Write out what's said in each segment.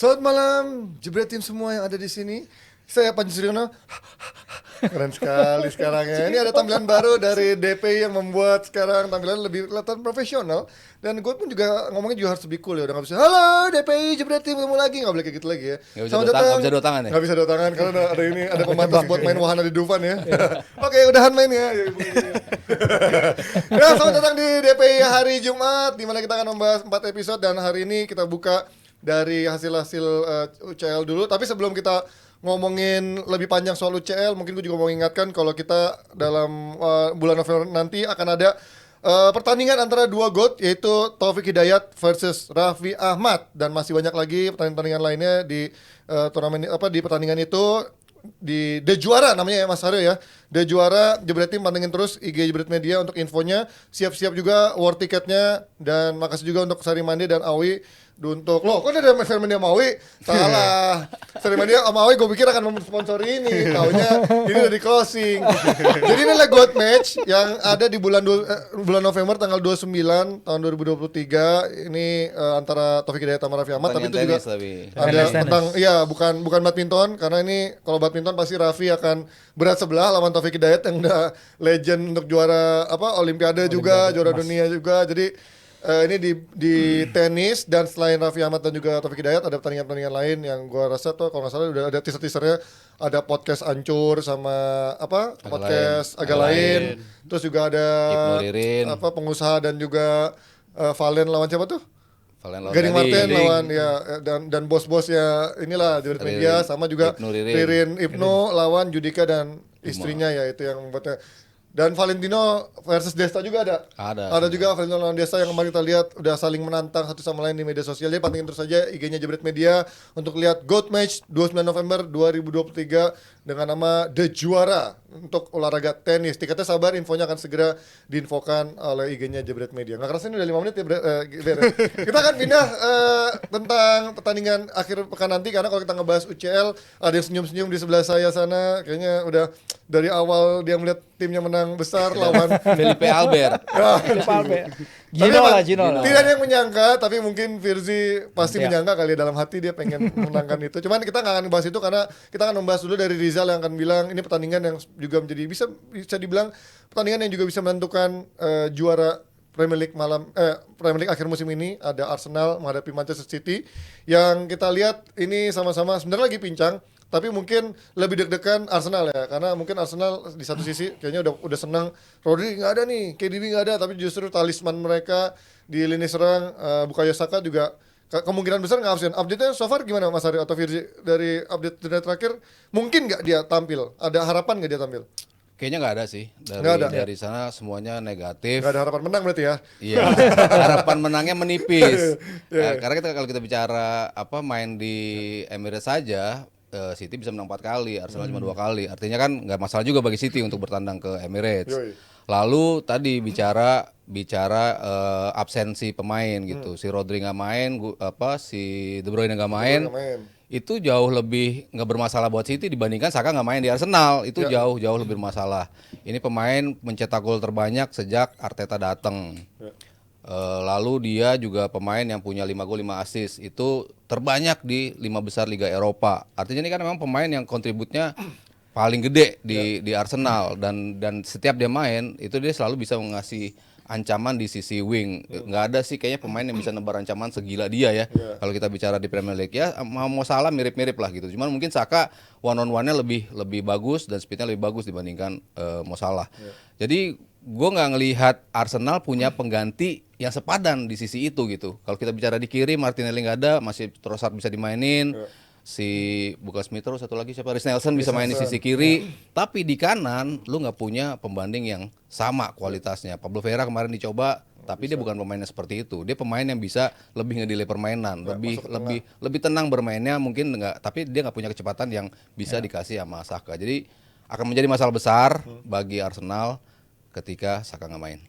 Selamat malam, jebret tim semua yang ada di sini. Saya Panji Suryono. Keren sekali sekarang ya. Ini ada tampilan baru dari DP yang membuat sekarang tampilan lebih kelihatan profesional. Dan gue pun juga ngomongnya juga harus lebih cool ya. Udah gak bisa, halo DPI jebret tim ketemu lagi. Gak boleh kayak gitu lagi ya. Gak bisa dua tangan ya? Gak bisa dua tangan karena ada ini, ada pembatas buat main wahana di Dufan ya. Oke, udahan main ya. Ya, selamat datang di DPI hari Jumat, dimana kita akan membahas 4 episode. Dan hari ini kita buka dari hasil-hasil UCL dulu. Tapi sebelum kita ngomongin lebih panjang soal UCL, mungkin gue juga mau ingatkan kalau kita dalam bulan November nanti akan ada pertandingan antara dua GOAT, yaitu Taufik Hidayat versus Raffi Ahmad, dan masih banyak lagi pertandingan lainnya di turnamen di pertandingan itu, di The Juara namanya ya Mas Haryo ya. The Juara, Jebret Tim pantengin terus IG Jebret Media untuk infonya. Siap-siap juga war tiketnya, dan makasih juga untuk Sari Mande dan Awi untuk kok ada Sari Mande sama Awi? Salah. Sari Mande sama Awi gue pikir akan memsponsori ini. Taunya ini udah di closing. Jadi ini adalah GOAT match yang ada di bulan November tanggal 29 tahun 2023. Ini antara Taufik Hidayat sama Raffi Ahmad, tapi itu juga ada tentang bukan badminton, karena ini kalau badminton pasti Raffi akan berat sebelah lawan Taufik Hidayat yang udah legend untuk juara Olimpiade juga, juara dunia juga. Jadi ini di tenis, dan selain Raffi Ahmad dan juga Taufik Hidayat ada pertandingan-pertandingan lain yang gua rasa tuh kalau nggak salah udah ada teaser-teasernya, ada podcast Ancur sama podcast agak lain. Terus juga ada pengusaha dan juga Valen lawan siapa tuh? Gading Martin lawan ya, dan bos-bosnya inilah Jebret Media, sama juga Ririn Ibnu lawan Judika dan istrinya ya, itu yang membuatnya. Dan Valentino versus Desta juga ada juga Valentino lawan Desta, yang kemarin kita lihat udah saling menantang satu sama lain di media sosial. Jadi pantengin terus saja IG-nya Jebret Media untuk lihat GOAT Match 29 November 2023 dengan nama The Juara untuk olahraga tenis. Tiketnya sabar, infonya akan segera diinfokan oleh IG-nya Jebret Media. Nggak kerasa ini udah 5 menit ya, kita akan pindah tentang pertandingan akhir pekan nanti, karena kalau kita ngebahas UCL ada yang senyum-senyum di sebelah saya sana, kayaknya udah dari awal dia melihat timnya menang besar lawan Felipe Albert. Gino lah. Tidak ada yang menyangka, tapi mungkin Firzi pasti menyangka kali ya, dalam hati dia pengen menangkan itu. Cuman kita nggak akan bahas itu, karena kita akan membahas dulu dari Rizal yang akan bilang ini pertandingan yang juga menjadi bisa dibilang pertandingan yang juga bisa menentukan juara Premier League akhir musim ini. Ada Arsenal menghadapi Manchester City, yang kita lihat ini sama-sama sebenarnya lagi pincang, tapi mungkin lebih deg-degan Arsenal ya, karena mungkin Arsenal di satu sisi kayaknya udah senang Rodri nggak ada nih, KDB nggak ada, tapi justru talisman mereka di lini serang Bukayo Saka juga kemungkinan besar nggak absen. Update-nya so far gimana Mas Aryo atau Firzi dari update terakhir? Mungkin nggak dia tampil? Ada harapan nggak dia tampil? Kayaknya nggak ada sih, dari sana semuanya negatif. Nggak ada harapan menang berarti ya? Iya, harapan menangnya menipis. Karena kalau kita bicara main di Emirates saja, City bisa menang 4 kali, Arsenal cuma 2 kali. Artinya kan nggak masalah juga bagi City untuk bertandang ke Emirates. Lalu tadi bicara absensi pemain gitu. Si Rodri nggak main, si De Bruyne nggak main. Itu jauh lebih nggak bermasalah buat City dibandingkan Saka nggak main di Arsenal. Itu jauh lebih bermasalah. Ini pemain mencetak gol terbanyak sejak Arteta datang. Lalu dia juga pemain yang punya 5 gol 5 assist, itu terbanyak di 5 besar Liga Eropa. Artinya ini kan memang pemain yang kontributnya paling gede di Arsenal, dan setiap dia main itu dia selalu bisa mengasih ancaman di sisi wing. Nggak ada sih kayaknya pemain yang bisa nebar ancaman segila dia ya. Kalau kita bicara di Premier League ya, mau Salah mirip-mirip lah gitu. Cuman mungkin Saka one on one-nya lebih bagus dan speednya lebih bagus dibandingkan Mo Salah. Jadi gue nggak ngelihat Arsenal punya pengganti yang sepadan di sisi itu gitu. Kalau kita bicara di kiri, Martinelli nggak ada, masih Trossard bisa dimainin. Si Bukayo Smith terus satu lagi siapa, Reiss Nelson bisa main di sisi kiri. Tapi di kanan lu nggak punya pembanding yang sama kualitasnya. Pablo Vieira kemarin dicoba, tapi dia bukan pemainnya seperti itu. Dia pemain yang bisa lebih ngedelay permainan, lebih tenang bermainnya mungkin nggak, tapi dia nggak punya kecepatan yang bisa dikasih sama Saka. Jadi akan menjadi masalah besar bagi Arsenal ketika Saka nggak main.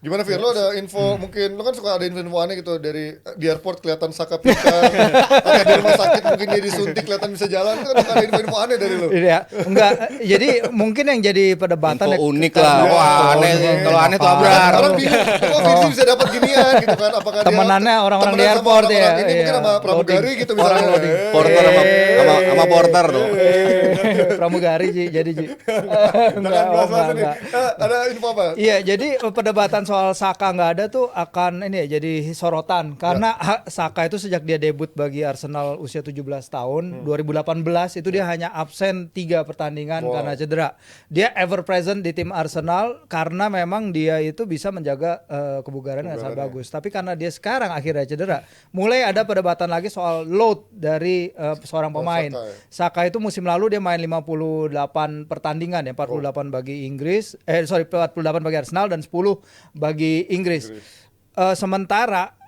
Gimana Fir, lo ada info mungkin, lo kan suka ada info aneh gitu dari di airport kelihatan Saka pingsan, atau di rumah sakit mungkin dia disuntik kelihatan bisa jalan, itu kan ada info aneh dari lo. Iya, enggak. Jadi mungkin yang jadi perdebatan Info unik lah. Wah, aneh. Kalau aneh tuh Abrar. Orang bingung, kok Firzi bisa dapat ginian gitu kan? Apakah Temenannya dia orang-orang di temenan sama airport ya, orang-orang ini mungkin iya. sama pramugari gitu Orang misalnya. loading. Porter sama porter tuh. Pramugari Ji, jadi Ji. Jangan bahas-bahas ini. enggak. Ada info apa? Iya, jadi perdebatan soal Saka nggak ada tuh akan ini ya jadi sorotan karena Saka itu sejak dia debut bagi Arsenal usia 17 tahun 2018 itu dia hanya absen 3 pertandingan karena cedera. Dia ever present di tim Arsenal karena memang dia itu bisa menjaga kebugaran yang sangat bagus. Tapi karena dia sekarang akhirnya cedera, mulai ada perdebatan lagi soal load dari seorang pemain. Saka itu musim lalu dia main 58 pertandingan ya, 48 bagi Inggris, 48 bagi Arsenal dan 10 bagi Inggris. Sementara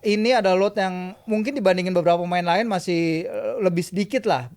ini adalah load yang mungkin dibandingin beberapa pemain lain masih lebih sedikit lah.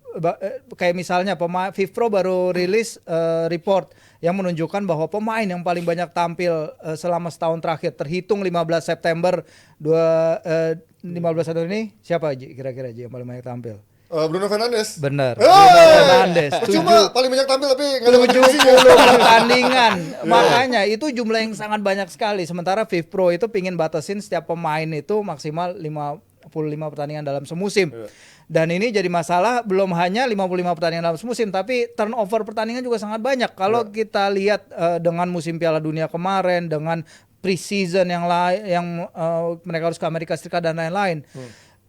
Kayak misalnya FIFPro baru rilis report yang menunjukkan bahwa pemain yang paling banyak tampil selama setahun terakhir terhitung 15 September 15 September ini siapa aja kira-kira aja yang paling banyak tampil? Bruno Fernandes. Benar. Bruno Fernandes. Cuma paling banyak tampil tapi nggak ada 70 pertandingan. Makanya itu jumlah yang sangat banyak sekali. Sementara FIFPro itu pingin batasin setiap pemain itu maksimal 55 pertandingan dalam semusim. Dan ini jadi masalah belum hanya 55 pertandingan dalam semusim, tapi turnover pertandingan juga sangat banyak. Kalau kita lihat dengan musim Piala Dunia kemarin, dengan pre-season yang mereka harus ke Amerika Serikat dan lain-lain.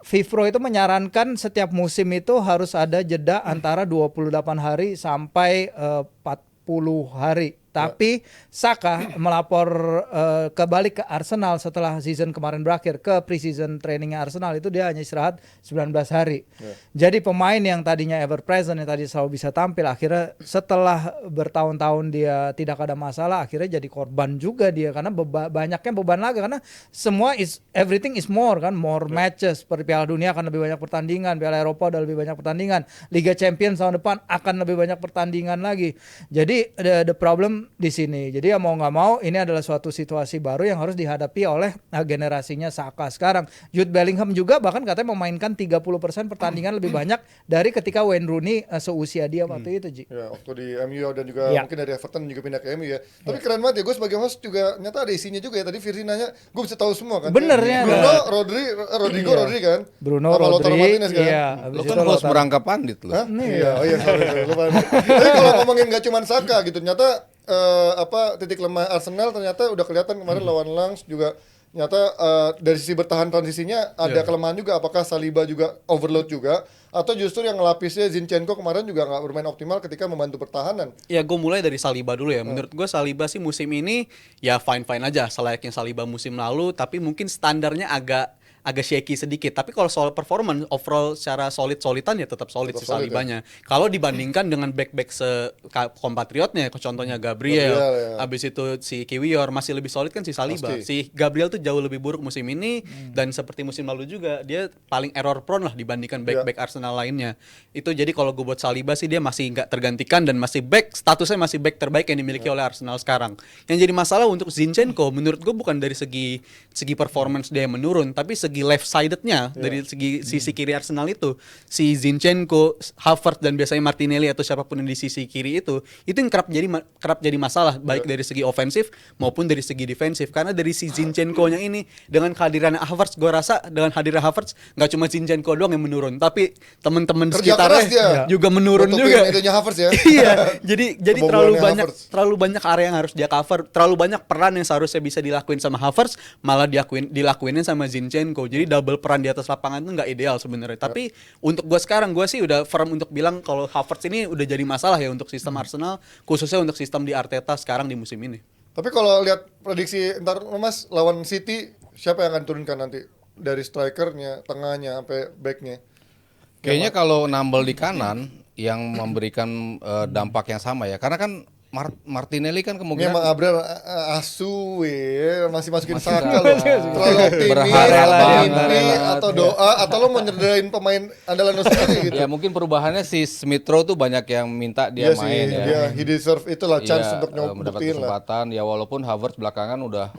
FIFPro itu menyarankan setiap musim itu harus ada jeda antara 28 hari sampai 40 hari. Tapi Saka melapor kembali ke Arsenal setelah season kemarin berakhir ke pre-season trainingnya Arsenal itu dia hanya istirahat 19 hari. Jadi pemain yang tadinya ever present yang tadi selalu bisa tampil akhirnya setelah bertahun-tahun dia tidak ada masalah akhirnya jadi korban juga dia karena banyaknya beban laga karena semua everything is more kan more matches seperti Piala Dunia akan lebih banyak pertandingan, Piala Eropa udah lebih banyak pertandingan, Liga Champions tahun depan akan lebih banyak pertandingan lagi. Jadi the problem di sini. Jadi ya mau nggak mau ini adalah suatu situasi baru yang harus dihadapi oleh generasinya Saka sekarang. Jude Bellingham juga bahkan katanya memainkan 30% pertandingan lebih banyak dari ketika Wayne Rooney seusia dia waktu itu, Ji. Ya, waktu di MU dan juga mungkin dari Everton juga pindah ke MU ya. Tapi keren banget ya, gue sebagai host juga nyata ada isinya juga ya. Tadi Firzi nanya, gue bisa tahu semua kan. Bener ya. Bruno, Rodri kan. Bruno, sama Lautaro Rodri, Martinez kan. iya. Lo kan host merangkap pandit lo. Hah? Iya, oh iya, sorry, lupa. Tapi kalau ngomongin nggak cuma Saka gitu, ternyata titik lemah Arsenal ternyata udah kelihatan kemarin lawan Lens juga ternyata dari sisi bertahan transisinya ada kelemahan juga. Apakah Saliba juga overload juga atau justru yang ngelapisnya Zinchenko kemarin juga nggak bermain optimal ketika membantu pertahanan? Ya gue mulai dari Saliba dulu ya. Menurut gue Saliba sih musim ini ya fine-fine aja selayaknya Saliba musim lalu, tapi mungkin standarnya agak shaky sedikit. Tapi kalau soal performance overall secara solidan ya tetap solid si Salibanya. Ya. Kalau dibandingkan dengan back-back kompatriotnya, contohnya Gabriel, ya. Abis itu si Kiwior masih lebih solid kan si Saliba. Si Gabriel tuh jauh lebih buruk musim ini dan seperti musim lalu juga dia paling error prone lah dibandingkan back-back Arsenal lainnya. Itu jadi kalau gue buat Saliba sih dia masih nggak tergantikan dan masih statusnya masih back terbaik yang dimiliki oleh Arsenal sekarang. Yang jadi masalah untuk Zinchenko menurut gue bukan dari segi performance dia yang menurun, tapi segi left sided-nya dari segi sisi kiri Arsenal itu si Zinchenko, Havertz dan biasanya Martinelli atau siapapun yang di sisi kiri itu yang kerap jadi masalah baik dari segi ofensif maupun dari segi defensif karena dari si Zinchenko-nya ini dengan kehadiran Havertz gue rasa dengan hadiran Havertz nggak cuma Zinchenko doang yang menurun tapi teman-teman sekitarnya juga menurun juga. Itunya Havertz ya. Iya, jadi terlalu banyak area yang harus dia cover, terlalu banyak peran yang seharusnya bisa dilakuin sama Havertz malah dilakuinin sama Zinchenko. Jadi double peran di atas lapangan itu nggak ideal sebenarnya. Tapi untuk gue sekarang gue sih udah firm untuk bilang kalau Havertz ini udah jadi masalah ya untuk sistem Arsenal, khususnya untuk sistem di Arteta sekarang di musim ini. Tapi kalau lihat prediksi ntar Mas lawan City siapa yang akan turunkan nanti dari strikernya, tengahnya sampai backnya? Kayaknya kalau nambel di kanan yang memberikan dampak yang sama ya. Karena kan Martinelli kan Ini kemungkinan emang Abraham asu masih masukin Masih Saka Saka. loh. Terlalu optimis, Berharap atau banget. mimpi, atau doa, atau lo mau nyederin pemain andalan lo sendiri gitu. ya mungkin perubahannya si Smith Rowe tuh banyak yang minta dia Iya sih, main ya. dia he deserve itulah chance Iya, untuk mendapat buktiin lah. kesempatan ya walaupun Havertz belakangan udah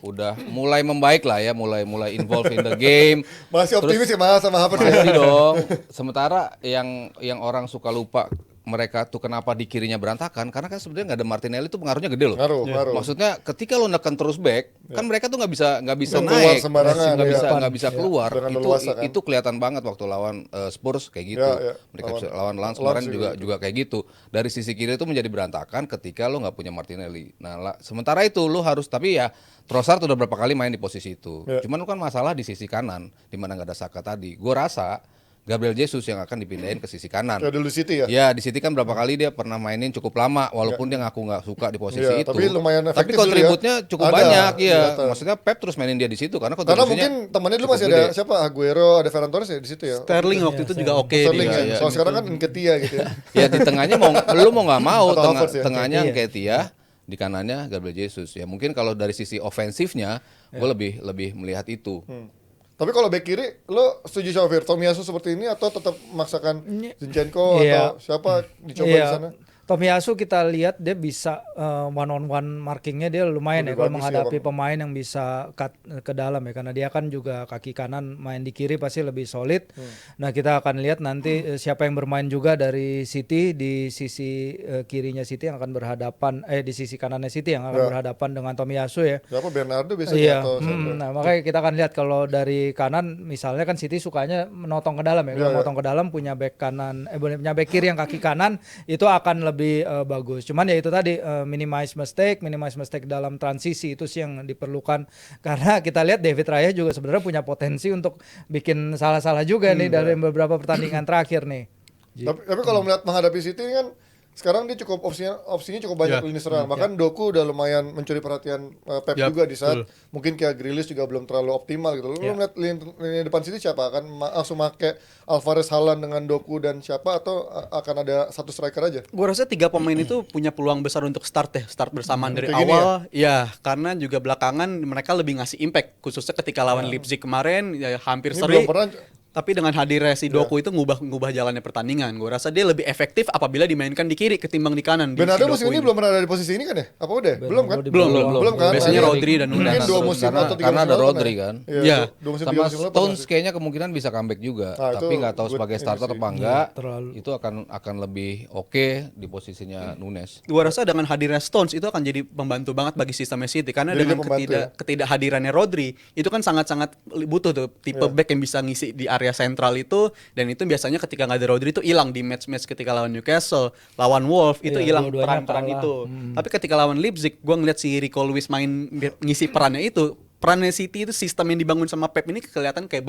mulai membaik lah ya, mulai involve in the game. Masih optimis ya Mas sama Havertz. Masih dong. Sementara yang orang suka lupa mereka tuh kenapa di kirinya berantakan karena kan sebenarnya nggak ada Martinelli tuh pengaruhnya gede loh. Ngaruh. Maksudnya ketika lo neken terus back kan mereka tuh nggak bisa Bisa keluar naik, sembarangan, nggak bisa keluar. Dengan Itu leluasa, kan? itu kelihatan banget waktu lawan Spurs kayak gitu. Ya. Mereka lawan Lens kemarin juga kayak gitu. Dari sisi kiri itu menjadi berantakan ketika lo nggak punya Martinelli. Nah, sementara itu lo harus tapi ya Trossard udah berapa kali main di posisi itu. Ya. Cuman kan masalah di sisi kanan di mana nggak ada Saka tadi. Gue rasa Gabriel Jesus yang akan dipindahin ke sisi kanan. Kayak dulu City ya. Ya di City kan berapa kali dia pernah mainin cukup lama walaupun dia ngaku nggak suka di posisi Iya, itu. tapi lumayan Tapi efektif dulu kontributnya ya. cukup Ada, banyak ya. kelihatan. Maksudnya Pep terus mainin dia di situ karena Karena kontribusinya mungkin temannya dulu cukup masih ada gede. siapa Aguero, ada Ferran Torres ya di situ ya. Sterling waktu itu juga oke Sterling dia. ya. iya. Soal sekarang kan Nketiah gitu ya. Ya di tengahnya lu mau nggak mau Atau Havertz ya? tengahnya Iya. Nketiah, di kanannya Gabriel Jesus. Ya mungkin kalau dari sisi ofensifnya gue lebih melihat itu. Tapi kalau bek kiri, lo setuju sama Tomiyasu seperti ini atau tetap memaksakan Zinchenko Iya. atau siapa dicoba di sana? Tomiyasu kita lihat dia bisa one on one markingnya dia lumayan Lebih ya kalau bagus menghadapi ya, Bang. pemain yang bisa cut ke dalam ya karena dia kan juga kaki kanan main di kiri pasti lebih solid. Nah kita akan lihat nanti siapa yang bermain juga dari City di sisi kirinya City yang akan berhadapan di sisi kanannya City yang akan berhadapan dengan Tomiyasu ya. Siapa Bernardo biasanya Iya, atau siapa? nah makanya kita akan lihat kalau dari kanan misalnya kan City sukanya menotong ke dalam ya. Kalau menotong ke dalam punya back kanan punya back kiri yang kaki kanan itu akan lebih bagus. Cuman ya itu tadi minimize mistake dalam transisi itu sih yang diperlukan karena kita lihat David Raya juga sebenarnya punya potensi untuk bikin salah-salah juga nih dari beberapa pertandingan terakhir nih. Tapi kalau melihat menghadapi City kan sekarang dia cukup opsinya cukup banyak lini serang. Bahkan Doku udah lumayan mencuri perhatian Pep juga di saat mungkin kayak Grealish juga belum terlalu optimal gitu. Lu melihat lini depan City siapa? Akan langsung make Alvarez, Haaland dengan Doku dan siapa atau akan ada satu striker aja? Gue rasa tiga pemain itu punya peluang besar untuk start bersamaan dari Kayak gini awal. Ya, karena juga belakangan mereka lebih ngasih impact, khususnya ketika lawan Leipzig kemarin ya hampir Ini seri. belum pernah. Tapi dengan hadirnya si Doku itu ngubah jalannya pertandingan. Gue rasa dia lebih efektif apabila dimainkan di kiri ketimbang di kanan. Bernardo Si musim Doku ini belum pernah ada di posisi ini kan ya? Apa udah? Belum kan? Belum. kan? Biasanya Nah, Rodri dan mungkin Nunes. 2 musim atau 3 musim Karena ada lalu Rodri ya? kan. Iya. 2 musim 3 Sama musim lalu Stones pernah. kayaknya kemungkinan bisa comeback juga, Nah, tapi itu nggak tahu good sebagai ini starter sih. apa enggak. terlalu. Itu akan lebih oke di posisinya Nunes. Gue rasa dengan hadirnya Stones itu akan jadi pembantu banget bagi sistemnya City karena Jadi dengan dia pembantu ya? ketidakhadirannya Rodri itu kan sangat-sangat butuh tuh tipe back yang bisa ngisi di area sentral itu, dan itu biasanya ketika nggak ada Rodri itu hilang di match-match ketika lawan Newcastle, lawan Wolves itu Iya, hilang dua-duanya peran-peran kalah. itu. Tapi ketika lawan Leipzig gue ngeliat si Rico Lewis main ngisi perannya itu. Perannya City itu sistem yang dibangun sama Pep ini kelihatan kayak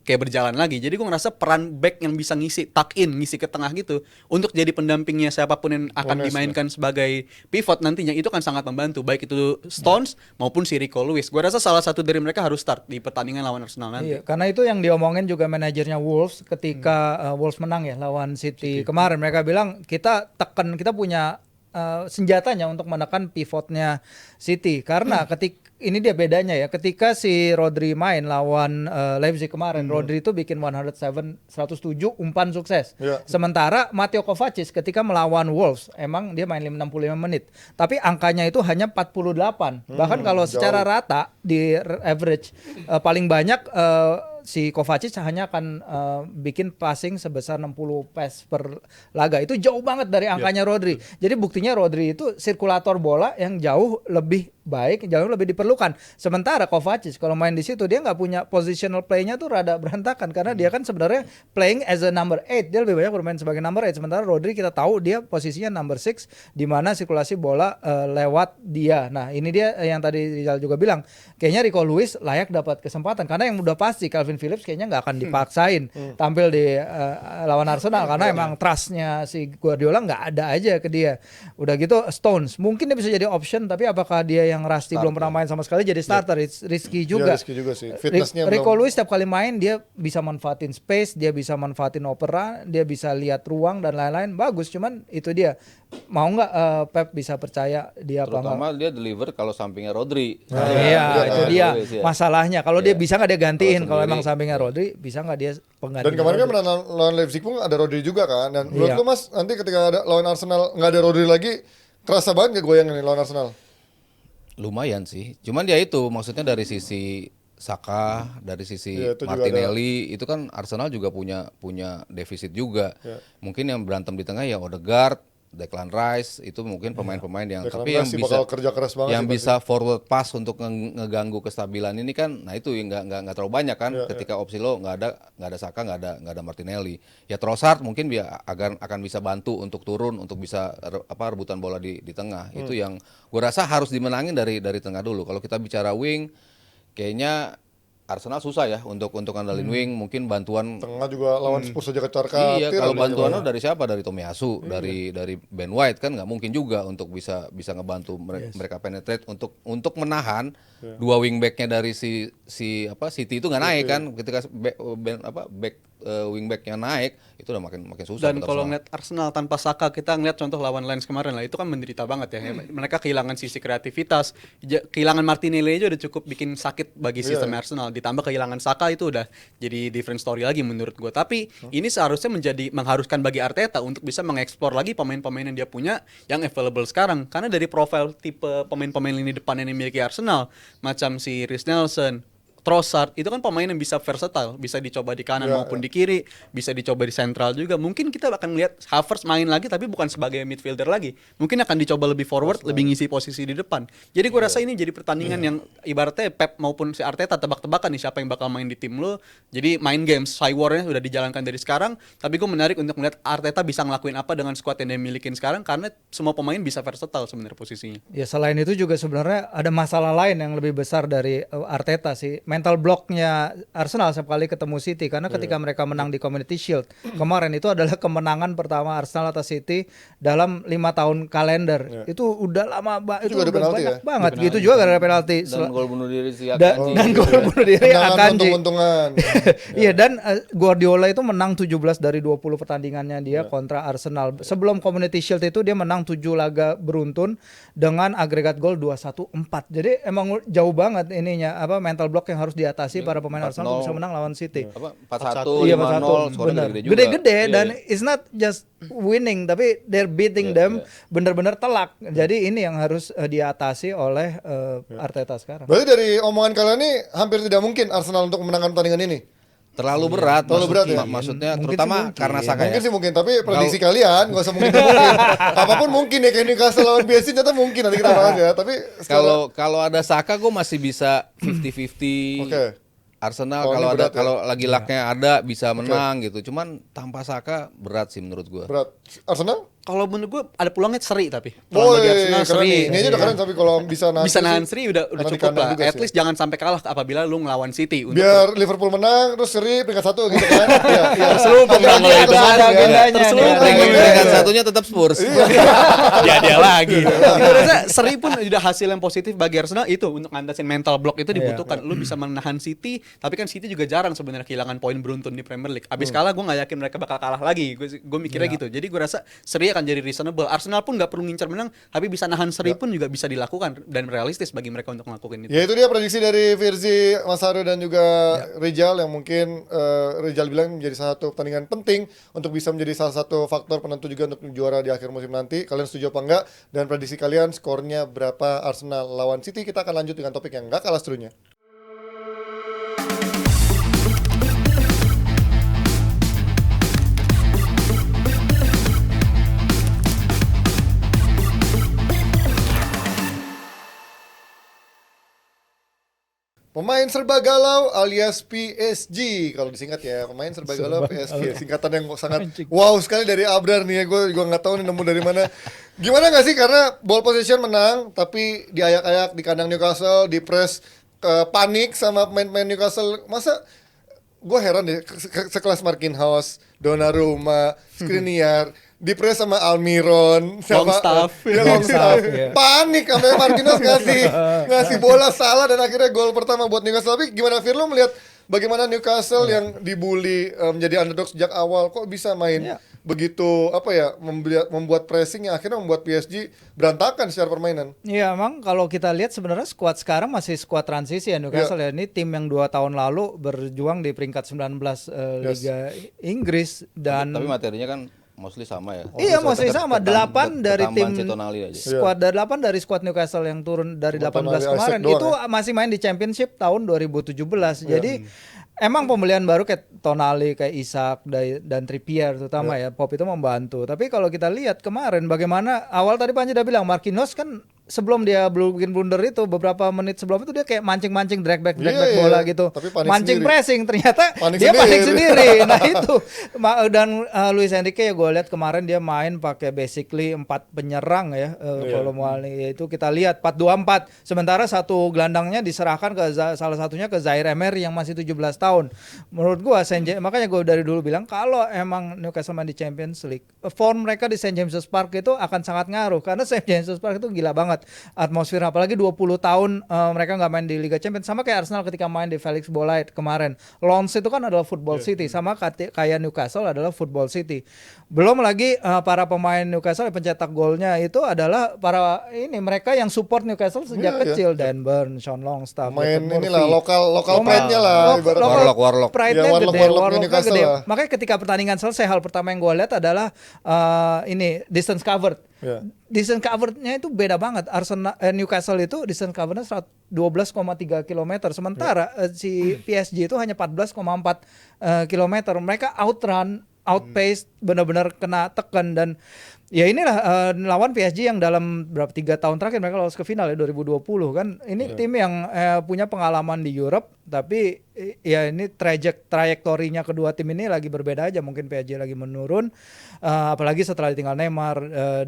berjalan lagi. Jadi gue ngerasa peran back yang bisa ngisi tuck in, ngisi ke tengah gitu untuk jadi pendampingnya siapapun yang akan Nunes, dimainkan sebagai pivot nantinya itu kan sangat membantu baik itu Stones maupun si Rico Lewis. Gue rasa salah satu dari mereka harus start di pertandingan lawan Arsenal nanti. Iya, karena itu yang diomongin juga manajernya Wolves ketika Wolves menang ya lawan City kemarin. Mereka bilang kita punya senjatanya untuk menekan pivotnya City karena ini dia bedanya ya ketika si Rodri main lawan Leipzig kemarin Rodri itu bikin 107 umpan sukses. Ya. Sementara Mateo Kovacic ketika melawan Wolves emang dia main 65 menit tapi angkanya itu hanya 48. Bahkan kalau secara rata di average paling banyak si Kovacic hanya akan bikin passing sebesar 60 pass per laga. Itu jauh banget dari angkanya Rodri. Jadi buktinya Rodri itu sirkulator bola yang jauh lebih baik, jauh lebih diperlukan. Sementara Kovacic kalau main di situ dia nggak punya positional play-nya tuh rada berantakan karena dia kan sebenarnya playing as a number 8. Dia lebih banyak bermain sebagai number 8. Sementara Rodri kita tahu dia posisinya number 6 di mana sirkulasi bola lewat dia. Nah, ini dia yang tadi Rizal juga bilang, kayaknya Rico Lewis layak dapat kesempatan karena yang udah pasti Calvin Phillips kayaknya nggak akan dipaksain tampil di lawan Arsenal karena emang trustnya si Guardiola nggak ada aja ke dia. Udah gitu Stones mungkin dia bisa jadi option tapi apakah dia yang yang Rusty belum pernah main sama sekali jadi starter. It's risky juga. Risky juga sih. Fitnessnya Rico belum. Lewis setiap kali main dia bisa manfaatin space, dia bisa manfaatin opera, dia bisa lihat ruang dan lain-lain. Bagus, cuman itu dia. Mau nggak Pep bisa percaya dia apa enggak? Terutama dia deliver kalau sampingnya Rodri. Iya, itu dia Lewis, ya. masalahnya. Kalau dia bisa nggak dia gantiin? Kalau sendiri. emang sampingnya Rodri, bisa nggak dia pengganti? Dan kemarin kan menang lawan Leipzig pun ada Rodri juga kan. Dan menurut Iya. lu Mas, nanti ketika ada lawan Arsenal nggak ada Rodri lagi, kerasa banget gak goyang nih lawan Arsenal? Lumayan sih. Cuman dia itu maksudnya dari sisi Saka, dari sisi Iya, itu juga Martinelli, itu kan Arsenal juga punya defisit juga. Mungkin yang berantem di tengah ya Odegaard, Declan Rice, itu mungkin pemain-pemain yang Declan tapi yang Rice sih bisa bakal kerja keras banget yang sih bisa forward pass untuk ngeganggu kestabilan ini kan, nah itu yang nggak terlalu banyak kan. Ketika opsi lo nggak ada Saka, nggak ada Martinelli, ya Trossard mungkin akan bisa bantu untuk turun untuk bisa rebutan bola di tengah. Itu yang gue rasa harus dimenangin dari tengah dulu. Kalau kita bicara wing, kayaknya Arsenal susah ya untuk andalin wing, mungkin bantuan. Tengah juga lawan Spurs aja kecar-katir. Iya, kalau bantuannya dari siapa? Dari Tomiyasu, dari Ben White kan nggak mungkin juga untuk bisa ngebantu mereka penetrate untuk menahan dua wingbacknya dari si City itu nggak naik kan. Ketika wingbacknya naik itu udah makin susah. Dan kalau ngeliat Arsenal tanpa Saka, kita ngeliat contoh lawan Lens kemarin lah, itu kan menderita banget ya. Mereka kehilangan sisi kreativitas, kehilangan Martinelli aja udah cukup bikin sakit bagi sistem Arsenal. Ditambah kehilangan Saka itu udah jadi different story lagi menurut gue. Tapi ini seharusnya mengharuskan bagi Arteta untuk bisa mengeksplor lagi pemain-pemain yang dia punya yang available sekarang. Karena dari profil tipe pemain-pemain lini depan yang dimiliki Arsenal, macam si Reece Nelson, Trossard, itu kan pemain yang bisa versatile, bisa dicoba di kanan maupun di kiri, bisa dicoba di sentral juga. Mungkin kita akan lihat Havertz main lagi tapi bukan sebagai midfielder lagi. Mungkin akan dicoba lebih forward, lebih ngisi posisi di depan. Jadi gue rasa ini jadi pertandingan yang ibaratnya Pep maupun si Arteta tebak-tebakan nih siapa yang bakal main di tim lo. Jadi main games, high war-nya udah dijalankan dari sekarang, tapi gue menarik untuk melihat Arteta bisa ngelakuin apa dengan squad yang dia milikin sekarang karena semua pemain bisa versatile sebenarnya posisinya. Ya selain itu juga sebenarnya ada masalah lain yang lebih besar dari Arteta sih. Mental blocknya Arsenal setiap kali ketemu City, karena ketika mereka menang di Community Shield kemarin itu adalah kemenangan pertama Arsenal atas City dalam 5 tahun kalender. Itu udah lama itu juga ada udah penalti banyak ya? banget gitu juga gara-gara penalti. Dan gol bunuh diri si Dan Akanji. gol bunuh diri Tendangan Akanji. untung-untungan. Iya, dan Guardiola itu menang 17 dari 20 pertandingannya dia kontra Arsenal. Sebelum Community Shield itu dia menang 7 laga beruntun dengan agregat gol 2-1-4. Jadi emang jauh banget ininya mental block yang harus diatasi para pemain Arsenal untuk bisa menang lawan City. Apa 4-1, Iya, 5-0, skornya benar. gede juga. Gede-gede Iya, dan iya. it's not just winning tapi they're beating them benar-benar telak. Jadi ini yang harus diatasi oleh Arteta sekarang. Berarti dari omongan kalian nih hampir tidak mungkin Arsenal untuk memenangkan pertandingan ini. Terlalu berat. Terlalu berat ya? Maksudnya Mungkin terutama sih mungkin. karena Saka Mungkin ya. sih mungkin, tapi prediksi kalian nggak usah mungkin. Apapun mungkin ya, kayak Newcastle lawan PSG ternyata mungkin, nanti kita bahas ya. Tapi Kalau ada Saka gue masih bisa 50-50. Oke. Arsenal Oh, ini kalau berat ya? kalau lagi lucknya ada bisa menang gitu. Cuman tanpa Saka berat sih menurut gue. berat. Arsenal? Kalau menurut gue ada peluangnya seri tapi. Peluang bagi Arsenal keren seri. nih. Ini aja udah keren, tapi kalau bisa nahan Bisa nahan seri udah akan di cukup kandang lah. juga At sih. least jangan sampai kalah apabila lu ngelawan City. Untuk Biar Liverpool menang, terus seri peringkat 1 gitu kan. Iya, iya. Terselubung Ada dong kalau itu. agendanya. Ada agendanya. Terselubung. Ada Peringkat agendanya. satunya tetap Spurs. dia lagi. Gue rasa seri pun udah hasil yang positif bagi Arsenal itu untuk ngandasin mental block itu dibutuhkan. Lu bisa menahan City, tapi kan City juga jarang sebenarnya kehilangan poin beruntun di Premier League. Abis kalah gue nggak yakin mereka bakal kalah lagi. Gue mikirnya gitu. Jadi gue rasa seri akan jadi reasonable. Arsenal pun nggak perlu ngincar menang, tapi bisa nahan seri pun juga bisa dilakukan dan realistis bagi mereka untuk melakukan itu. Ya itu dia prediksi dari Virzi, Mas Haru dan juga Rizal yang mungkin Rizal bilang menjadi salah satu pertandingan penting untuk bisa menjadi salah satu faktor penentu juga untuk juara di akhir musim nanti. Kalian setuju apa enggak? Dan prediksi kalian skornya berapa Arsenal lawan City? Kita akan lanjut dengan topik yang enggak kalah serunya. Pemain serba galau alias PSG kalau disingkat ya, pemain serba galau PSG, singkatan yang sangat wow sekali dari Abrar nih ya, gue juga nggak tahu nih nemu dari mana. Gimana nggak sih, karena ball possession menang tapi diayak-ayak di kandang Newcastle, di press panik sama pemain-pemain Newcastle. Masa gue heran deh, sekelas Marquinhos, Donnarumma, Skriniar, di-press sama Almiron, sama Longstaff. Longstaff. Iya. Panik sampai Marquinhos ngasih bola salah dan akhirnya gol pertama buat Newcastle. Tapi gimana Fir, lo melihat bagaimana Newcastle yang dibully menjadi underdog sejak awal kok bisa main begitu membuat pressing yang akhirnya membuat PSG berantakan secara permainan. Iya, emang kalau kita lihat sebenarnya skuad sekarang masih skuad transisi ya Newcastle ya. Ini tim yang 2 tahun lalu berjuang di peringkat 19 Liga Inggris dan Tapi materinya kan mostly sama ya. iya masih sama. 8 dari tim Ketambahan si Tonali aja. skuad dari 8 dari skuad Newcastle yang turun dari 18 Tonali kemarin Isaac doang itu masih main di Championship tahun 2017. Jadi emang pembelian baru kayak Tonali, kayak Isak dan Trippier terutama ya Pop itu membantu. Tapi kalau kita lihat kemarin bagaimana awal tadi Panji udah bilang Marquinhos kan sebelum dia bikin blunder itu beberapa menit sebelum itu dia kayak mancing-mancing drag back bola gitu. Tapi panik Mancing sendiri. pressing ternyata Panik dia panik sendiri. sendiri. Nah itu dan Luis Enrique ya gue lihat kemarin dia main pakai basically 4 penyerang ya kalau mau itu kita lihat 4-2-4 sementara satu gelandangnya diserahkan ke salah satunya ke Zaire Emery yang masih 17 tahun. Menurut gue makanya gue dari dulu bilang kalau emang Newcastle main di Champions League form mereka di St James's Park itu akan sangat ngaruh karena St James's Park itu gila banget atmosfer apalagi 20 tahun mereka nggak main di Liga Champions sama kayak Arsenal ketika main di Felix Bollaert kemarin. Lons itu kan adalah football city sama kayak Newcastle adalah football city. Belum lagi para pemain Newcastle yang pencetak golnya itu adalah mereka yang support Newcastle sejak kecil. Dan Burn, Sean Longstaff, Main David inilah Murphy. lokal pride-nya lah ibaratnya. Warlock. Pride-nya Ya, gede, warlock warlock-nya Newcastle gede. lah. Makanya ketika pertandingan selesai hal pertama yang gue lihat adalah ini distance covered. Ya. Distance covernya itu beda banget. Newcastle itu distance covernya 12,3 km, sementara si PSG itu hanya 14,4 km. Mereka outpace, benar-benar kena tekan dan ya inilah lawan PSG yang dalam berapa 3 tahun terakhir mereka lolos ke final ya 2020 kan. Ini tim yang punya pengalaman di Europe tapi ya ini trajektorinya kedua tim ini lagi berbeda aja. Mungkin PSG lagi menurun apalagi setelah ditinggal Neymar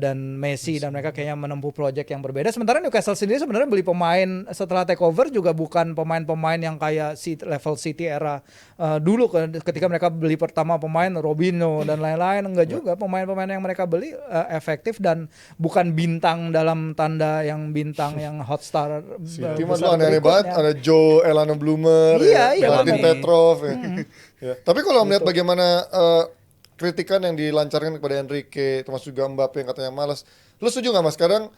dan Messi dan mereka kayaknya menempuh project yang berbeda. Sementara Newcastle sendiri sebenarnya beli pemain setelah takeover juga bukan pemain-pemain yang kayak level City era dulu ketika mereka beli pertama pemain Robinho dan lain-lain. Enggak juga, pemain-pemain yang mereka beli efektif dan bukan bintang dalam tanda yang bintang yang hot star City mah besar aneh banget, berikutnya. ada Joe Elano Bloomer, Iya, Martin benar. Petrov. Ya. Tapi kalau melihat bagaimana kritikan yang dilancarkan kepada Enrique, termasuk juga Mbappe yang katanya malas, lu setuju nggak Mas? Kadang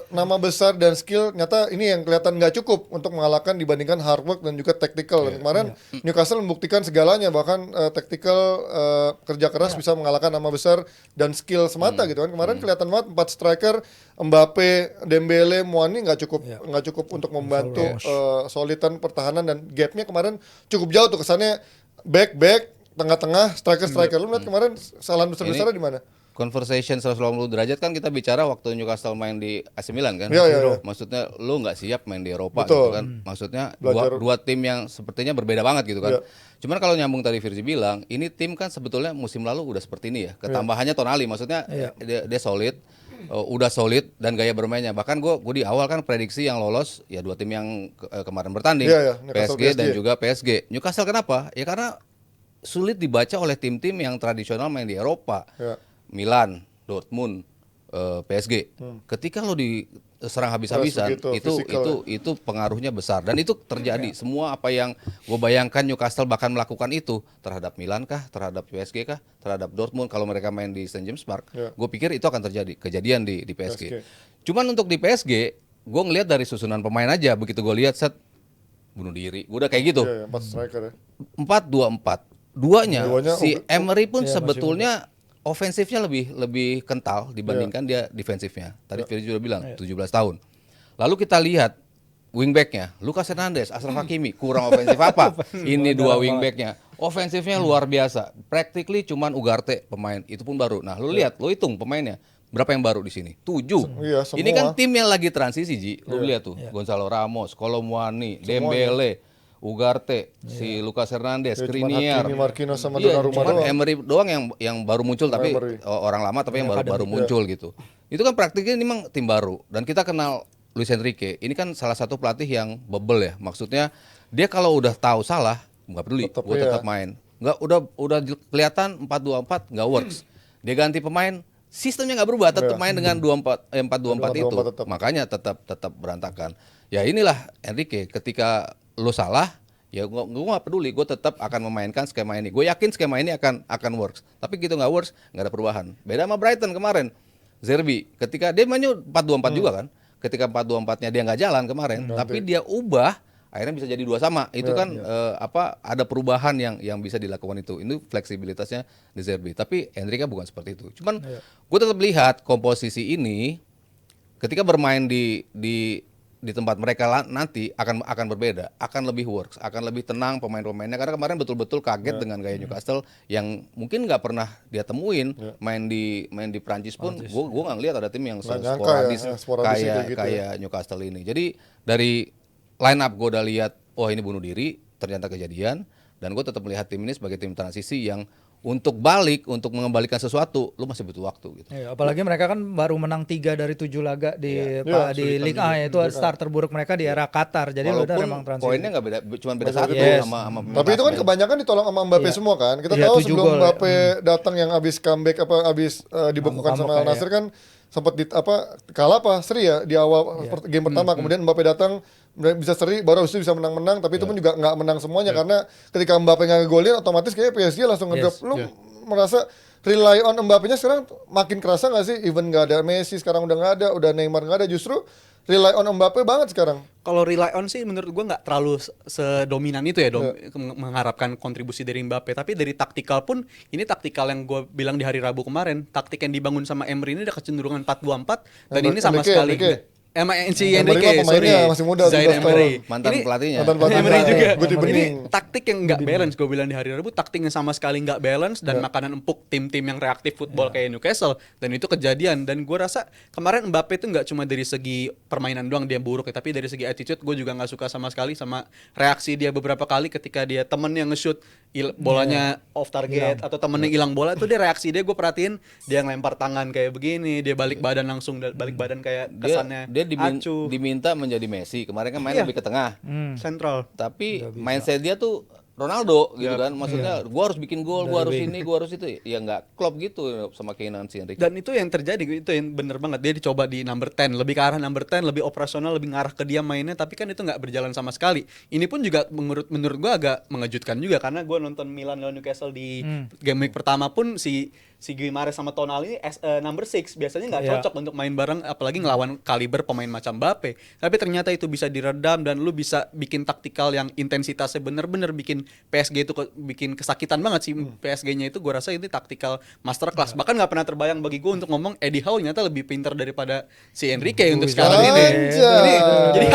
nama besar dan skill nyata ini yang kelihatan nggak cukup untuk mengalahkan dibandingkan hard work dan juga tactical. Dan kemarin Newcastle membuktikan segalanya, bahkan tactical kerja keras bisa mengalahkan nama besar dan skill semata gitu kan. Kemarin kelihatan banget 4 striker Mbappe, Dembele, Muani nggak cukup untuk membantu solidan pertahanan dan gapnya kemarin cukup jauh tuh kesannya back tengah-tengah striker. Lu lihat kemarin kesalahan besar-besarnya di mana? Conversation 180 derajat kan kita bicara waktu Newcastle main di AC Milan kan. Iya. Maksudnya lu nggak siap main di Eropa Betul. gitu kan. Maksudnya Belajar. dua tim yang sepertinya berbeda banget gitu kan. Iya. Cuman kalau nyambung tadi Virzi bilang, ini tim kan sebetulnya musim lalu udah seperti ini ya. Ketambahannya Tonali, maksudnya dia solid, udah solid dan gaya bermainnya. Bahkan gue di awal kan prediksi yang lolos ya 2 tim yang kemarin bertanding, Iya, Newcastle, PSG dan juga PSG. Newcastle kenapa? Ya karena sulit dibaca oleh tim-tim yang tradisional main di Eropa. Ya. Milan, Dortmund, PSG. Ketika lo diserang habis-habisan, Begitu, physical itu pengaruhnya besar dan itu terjadi. Semua apa yang gue bayangkan Newcastle bahkan melakukan itu terhadap Milan kah, terhadap PSG kah, terhadap Dortmund kalau mereka main di St James Park. Ya. Gue pikir itu akan terjadi, kejadian di PSG. Cuman untuk di PSG, gue ngelihat dari susunan pemain aja, begitu gue lihat set bunuh diri, gue udah kayak gitu. Iya, 4 striker ya. 4-2-4. Duanya si oh, Emery pun sebetulnya ofensifnya lebih kental dibandingkan dia defensifnya. Tadi Firzi sudah bilang 17 tahun. Lalu kita lihat wingbacknya, Lucas Hernandez, Achraf Hakimi, kurang ofensif apa? Ini 2 wingbacknya, ofensifnya luar biasa. Practically cuman Ugarte pemain, itu pun baru. Nah, lu lihat, lu hitung pemainnya. Berapa yang baru di sini? 7. Iya, semua. Ini kan tim yang lagi transisi, Ji. Lu lihat tuh, Gonzalo Ramos, Kolo Muani, Dembele, Ugarte, si Lucas Hernandez, Skriniar. Hakimi, Marquinhos sama Iya, Donnarumma cuman doang. Emery doang yang baru muncul tapi Emery. orang lama tapi yang baru muncul gitu. Itu kan praktiknya ini memang tim baru dan kita kenal Luis Enrique. Ini kan salah satu pelatih yang bebel ya. Maksudnya dia kalau udah tahu salah nggak peduli, gue tetap main. Nggak udah kelihatan 4-2-4 nggak works. dia ganti pemain, sistemnya nggak berubah, tetap main dengan 4-2-4 itu. 4-2-4 tetap. Makanya tetap berantakan. Ya inilah Enrique, ketika lo salah, ya gue nggak peduli, gue tetap akan memainkan skema ini. Gue yakin skema ini akan works. Tapi gitu nggak works, nggak ada perubahan. Beda sama Brighton kemarin, Zerbi, ketika dia mainnya 4-2-4 juga kan. Ketika 4-2-4-nya dia nggak jalan kemarin, tapi dia ubah, akhirnya bisa jadi 2 sama. Itu kan ada perubahan yang bisa dilakukan itu. Ini fleksibilitasnya di Zerbi. Tapi Enrique bukan seperti itu. Cuman gue tetap lihat komposisi ini ketika bermain di tempat mereka nanti akan berbeda, akan lebih works, akan lebih tenang pemain-pemainnya, karena kemarin betul-betul kaget dengan gaya Newcastle yang mungkin nggak pernah dia temuin main di Prancis pun. Gue nggak ngeliat ada tim yang sporadis kayak Newcastle ini. Jadi dari line up gue udah lihat, oh ini bunuh diri, ternyata kejadian, dan gue tetap melihat tim ini sebagai tim transisi yang untuk mengembalikan sesuatu, lu masih butuh waktu gitu. Iya, apalagi mereka kan baru menang 3 dari 7 laga di Liga A, itu start terburuk mereka di era Qatar. Jadi udah memang transisi. Poinnya nggak beda, cuma beda 1 sama Tapi itu kan kebanyakan ditolong sama Mbappe semua kan. Kita tahu sebelum Mbappe datang yang abis comeback abis dibekukan sama Al Nassr kan sempat kalah seri ya di awal game pertama, kemudian Mbappe datang bisa seri, baru habis itu bisa menang-menang, tapi itu pun juga nggak menang semuanya karena ketika Mbappe nggak ngegolin otomatis kayak PSG langsung ngedrop. Lu merasa rely on Mbappe-nya sekarang makin kerasa nggak sih? Even nggak ada Messi sekarang udah nggak ada, udah Neymar nggak ada, justru rely on Mbappe banget sekarang. Kalau rely on sih menurut gua nggak terlalu sedominan itu ya mengharapkan kontribusi dari Mbappe, tapi dari taktikal pun ini taktikal yang gue bilang di hari Rabu kemarin, taktik yang dibangun sama Emery ini ada kecenderungan 4-2-4 dan ini sama sekali si Enrique, masih muda, Zaid Emery, mantan pelatihnya. Emery juga. Budi Bening. Ini taktik yang nggak balance, gue bilang di hari Rabu, taktik yang sama sekali nggak balance dan makanan empuk tim-tim yang reaktif football kayak Newcastle, dan itu kejadian. Dan gue rasa kemarin Mbappe itu nggak cuma dari segi permainan doang dia buruk ya, tapi dari segi attitude gue juga nggak suka sama sekali sama reaksi dia beberapa kali ketika dia temennya nge-shoot bolanya off target atau temennya hilang bola, itu dia reaksi dia, gue perhatiin dia ngelempar tangan kayak begini, dia balik badan langsung balik badan kayak kesannya dia diminta menjadi Messi. Kemarin kan main lebih ke tengah. Sentral. Tapi mindset dia tuh Ronaldo gitu kan. Maksudnya gua harus bikin gol, gua harus ini, gua harus itu. Ya nggak klop gitu sama keinginan si Enrique. Dan itu yang terjadi, itu yang bener banget. Dia dicoba di number 10, lebih ke arah number 10, lebih operasional, lebih ngarah ke dia mainnya, tapi kan itu nggak berjalan sama sekali. Ini pun juga menurut gua agak mengejutkan juga, karena gua nonton Milan lawan Newcastle di game week pertama pun si Guimaraes sama Tonali number 6 biasanya nggak cocok untuk main bareng, apalagi ngelawan kaliber pemain macam Mbappe. Tapi ternyata itu bisa diredam dan lu bisa bikin taktikal yang intensitasnya bener-bener bikin PSG itu bikin kesakitan banget sih. PSG-nya itu gue rasa ini taktikal masterclass. Bahkan nggak pernah terbayang bagi gue untuk ngomong Eddie Howe ternyata lebih pintar daripada si Enrique untuk sekarang ini. Jadi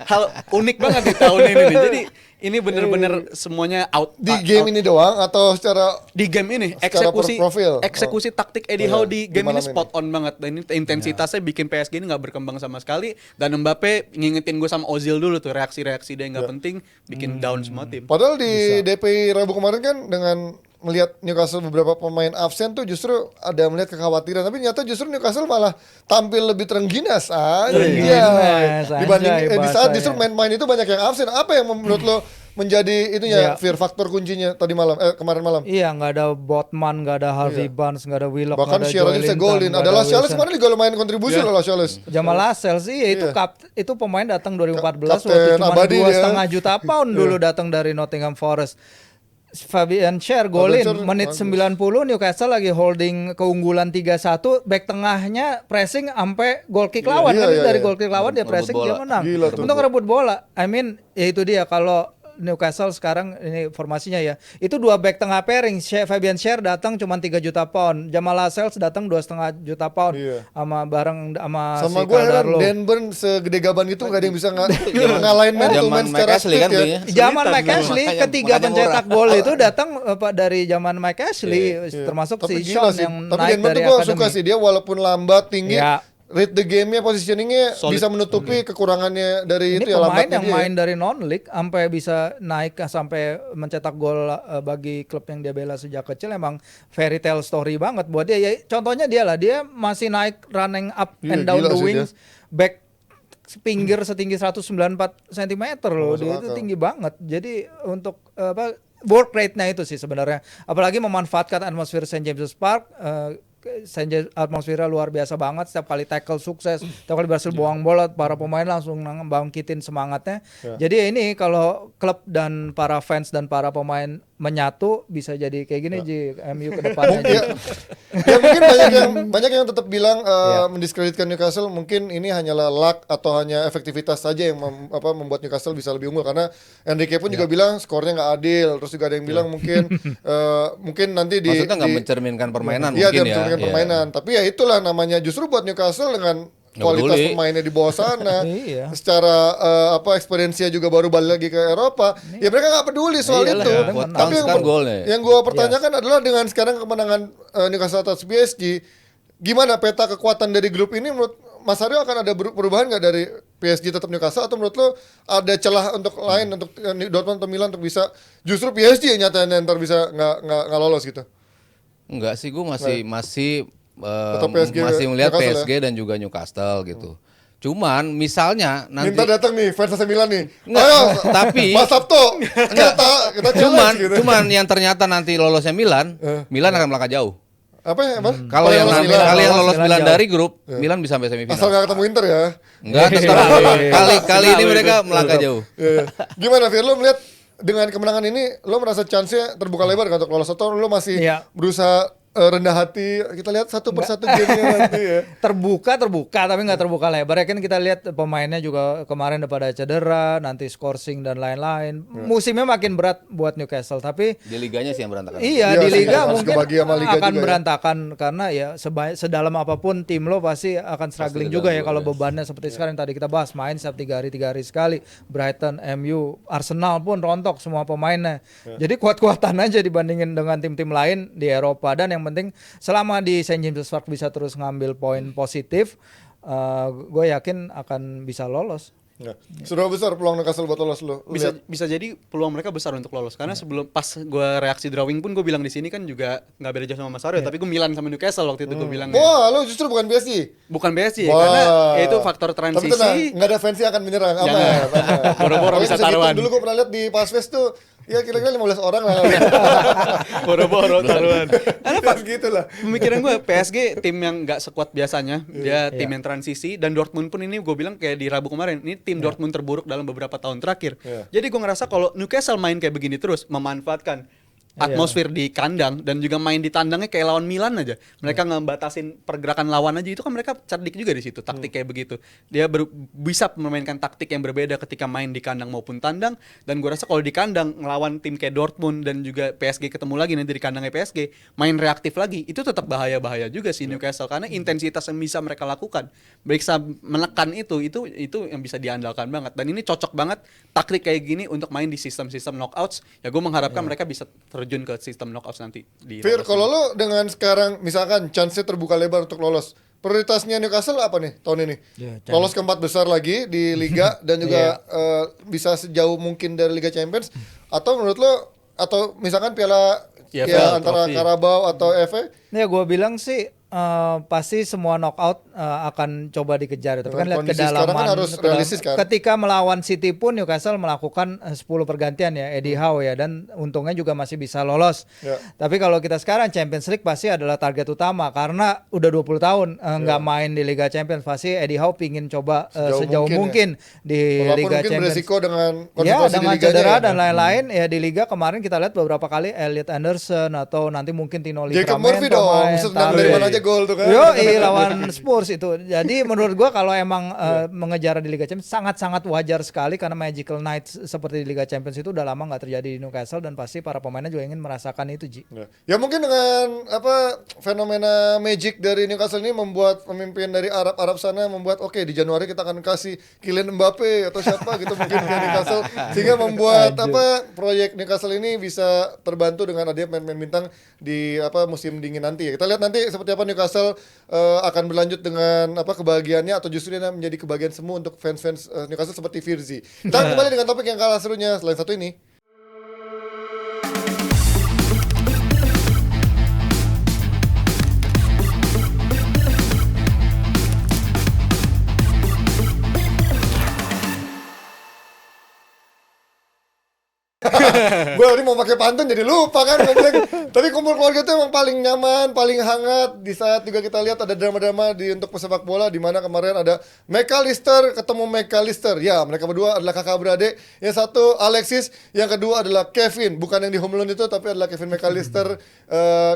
hal unik banget di tahun ini nih. Jadi ini bener-bener semuanya out di game ini doang atau secara di game ini eksekusi taktik Eddie Howe di game ini spot on banget, dan ini intensitasnya bikin PSG ini nggak berkembang sama sekali. Dan Mbappe ngingetin gue sama Ozil dulu tuh, reaksi-reaksi dia nggak penting bikin down semua tim. Padahal di DPI Rabu kemarin kan dengan melihat Newcastle beberapa pemain absen tuh justru ada melihat kekhawatiran, tapi ternyata justru Newcastle malah tampil lebih terengginas dibanding di saat justru main-main itu banyak yang absen. Apa yang menurut lo menjadi itunya fear faktor kuncinya kemarin malam? Iya, nggak ada Botman, nggak ada Harvey Barnes, nggak ada Willock, bahkan Shearer bisa golin. Ada Lascelles kemarin juga lumayan kontribusi loh Lascelles. Jamal Lascelles sih itu pemain datang 2014 waktu cuma 2,5 juta pound dulu datang dari Nottingham Forest. Fabian Schär golin menit 90, Newcastle lagi holding keunggulan 3-1, back tengahnya pressing sampai goal kick lawan dari goal kick lawan dia pressing dia menang. Untuk ngerebut bola. I mean ya itu dia, kalau Newcastle sekarang ini formasinya ya. Itu 2 back tengah pairing. Fabian Schär datang cuma 3 juta pound. Jamal Lascelles datang 2,5 juta pound. Sama si gue heran Dan Burn segede gaban gitu enggak ada yang bisa ngalahin man to man secara speed kan, ya. Zaman Mike Ashley ketiga pencetak gol itu datang dari zaman Mike Ashley termasuk si Sean yang naik dari akademi. Tapi Dan Burn tuh gue suka sih, dia walaupun lambat tinggi read the game-nya, positioning-nya bisa menutupi kekurangannya dari ini itu ya, lambatnya yang main dari non-league sampai bisa naik sampai mencetak gol bagi klub yang dia bela sejak kecil. Emang fairy tale story banget buat dia. Ya, contohnya dia masih naik running up and down the wings, back pinggir setinggi 194 cm loh. Dia itu tinggi banget. Jadi untuk work rate-nya itu sih sebenarnya. Apalagi memanfaatkan atmosfer St. James's Park, St. James atmosfernya luar biasa banget, setiap kali tackle sukses, setiap kali berhasil buang bola para pemain langsung bangkitin semangatnya. Jadi ini kalau klub dan para fans dan para pemain menyatu bisa jadi kayak gini Ji MU ke depannya. Ya mungkin banyak yang tetap bilang mendiskreditkan Newcastle, mungkin ini hanyalah luck atau hanya efektivitas saja yang membuat Newcastle bisa lebih unggul, karena Enrique pun juga bilang skornya nggak adil, terus juga ada yang bilang mungkin nanti maksudnya nggak mencerminkan permainan iya, mungkin dia ya. mencerminkan permainan, tapi ya itulah namanya, justru buat Newcastle dengan kualitas peduli. pemainnya di bawah sana, Iya. secara experience-nya juga baru balik lagi ke Eropa, ya mereka nggak peduli soal Iyalah, itu. ya, buat Tapi kan golnya. yang gue pertanyakan adalah dengan sekarang kemenangan Newcastle atas PSG, gimana peta kekuatan dari grup ini menurut Mas Aryo, akan ada perubahan nggak dari PSG tetap Newcastle, atau menurut lo ada celah untuk lain untuk Dortmund atau Milan untuk bisa justru PSG yang nyatanya ntar bisa nggak lolos gitu? Enggak sih, gue masih Tetap PSG, masih melihat Newcastle PSG dan juga Newcastle gitu. Cuman misalnya nanti Minta datang nih fans AC Milan nih. Nggak, Ayo, tapi Mas Sabto, kita challenge gitu. cuman yang ternyata nanti lolosnya Milan akan melangkah jauh. Apa ya, Bang? Kalau yang lolos Milan. kali yang lolos Milan Milan jauh. dari grup, Milan bisa sampai semifinal. Asal nggak ketemu Inter ya. Enggak, tetap kali ini mereka melangkah jauh. Iya. Gimana Fir, lo melihat dengan kemenangan ini, lo merasa chance-nya terbuka lebar kan untuk lolos, atau lo masih Iya. berusaha rendah hati? Kita lihat satu persatu gamenya nanti ya. terbuka tapi nggak terbuka lebar ya kan. Kita lihat pemainnya juga kemarin udah pada cedera, nanti scoring dan lain-lain. Musimnya makin berat buat Newcastle, tapi Di liganya sih yang berantakan. iya, Iya di sih, liga harus mungkin kebagi sama liga akan juga ya. berantakan karena ya sedalam apapun tim lo pasti akan struggling juga ya kalau bebannya seperti sekarang yang tadi kita bahas, main setiap 3 hari sekali. Brighton, MU, Arsenal pun rontok semua pemainnya. Jadi kuat-kuatan aja dibandingin dengan tim-tim lain di Eropa, dan yang penting selama di St. James Park bisa terus ngambil poin positif, gue yakin akan bisa lolos. Ya. Seberapa besar peluang Newcastle buat lolos lo? Bisa jadi peluang mereka besar untuk lolos, karena sebelum pas gue reaksi drawing pun gue bilang di sini kan juga nggak beda jauh sama Mas Aryo, tapi gue Milan sama Newcastle waktu itu gue bilang Wah, lo justru bukan PSG. bukan PSG Wah. karena ya itu faktor Tapi transisi. tenang, nggak ada fans yang akan menyerang. Aman. Boro-boro bisa taruhan. Dulu gue pernah lihat di Pasves tuh, ya kira-kira 15 orang lah. Boro-boro taruhan. Karena Pas gitu lah. pemikiran gue PSG tim yang nggak sekuat biasanya, dia tim yang transisi, dan Dortmund pun ini gue bilang kayak di Rabu kemarin, ini tim Dortmund terburuk dalam beberapa tahun terakhir. Jadi gue ngerasa kalau Newcastle main kayak begini terus, memanfaatkan atmosfer di kandang dan juga main di tandangnya kayak lawan Milan aja, mereka ngebatasin pergerakan lawan aja, itu kan mereka cerdik juga di situ taktik kayak begitu. Dia bisa memainkan taktik yang berbeda ketika main di kandang maupun tandang, dan gue rasa kalau di kandang ngelawan tim kayak Dortmund dan juga PSG ketemu lagi nanti di kandangnya PSG main reaktif lagi, itu tetap bahaya juga si Newcastle, karena intensitas yang bisa mereka lakukan bisa menekan itu yang bisa diandalkan banget, dan ini cocok banget taktik kayak gini untuk main di sistem-sistem knockouts. Ya gue mengharapkan mereka bisa terjun ke sistem knockouts nanti di Fir, lolos kalau ini. lo dengan sekarang misalkan chance-nya terbuka lebar untuk lolos, prioritasnya Newcastle apa nih tahun ini? Lolos ke 4 besar lagi di Liga dan juga bisa sejauh mungkin dari Liga Champions, atau menurut lo, atau misalkan piala EFL, antara trofi. Carabao atau FA? Ya gue bilang sih pasti semua knockout akan coba dikejar. Tapi kan lihat Kondisi sekarang kedalaman. kan harus realistis kan? Ketika melawan City pun Newcastle melakukan 10 pergantian ya, Eddie Howe ya, dan untungnya juga masih bisa lolos. Ya. Tapi kalau kita sekarang Champions League pasti adalah target utama, karena udah 20 tahun nggak main di Liga Champions. Pasti Eddie Howe pingin coba sejauh mungkin di Walaupun Liga mungkin Champions. beresiko dengan Ya, konsekuensi di dengan liganya cedera ya. dan lain-lain ya. Di Liga kemarin kita lihat beberapa kali Elliot Anderson atau nanti mungkin Tino Jacob Livramento Murphy dong, main, senang taruh. dari mana aja gol tuh kan. Lawan Spurs itu. Jadi menurut gua kalau emang mengejar di Liga Champions sangat-sangat wajar sekali, karena Magical Nights seperti di Liga Champions itu udah lama nggak terjadi di Newcastle, dan pasti para pemainnya juga ingin merasakan itu, Ji. Ya mungkin dengan fenomena magic dari Newcastle ini membuat pemimpin dari Arab sana membuat oke, di Januari kita akan kasih Kylian Mbappe atau siapa gitu mungkin ke Newcastle, sehingga membuat proyek Newcastle ini bisa terbantu dengan adanya pemain-pemain bintang di musim dingin nanti. Kita lihat nanti seperti apa Newcastle akan berlanjut dengan kebahagiaannya, atau justru dia menjadi kebahagiaan semua untuk fans-fans Newcastle seperti Virzi. Kita kembali dengan topik yang kalah serunya selain satu ini. Gue tadi mau pakai pantun jadi lupa kan. Tapi kumpul keluarga itu emang paling nyaman, paling hangat. Di saat juga kita lihat ada drama-drama untuk pesepak bola, di mana kemarin ada McAllister ketemu McAllister. Ya, mereka berdua adalah kakak beradik. Yang satu Alexis, yang kedua adalah Kevin. Bukan yang di Home Alone itu, tapi adalah Kevin McAllister,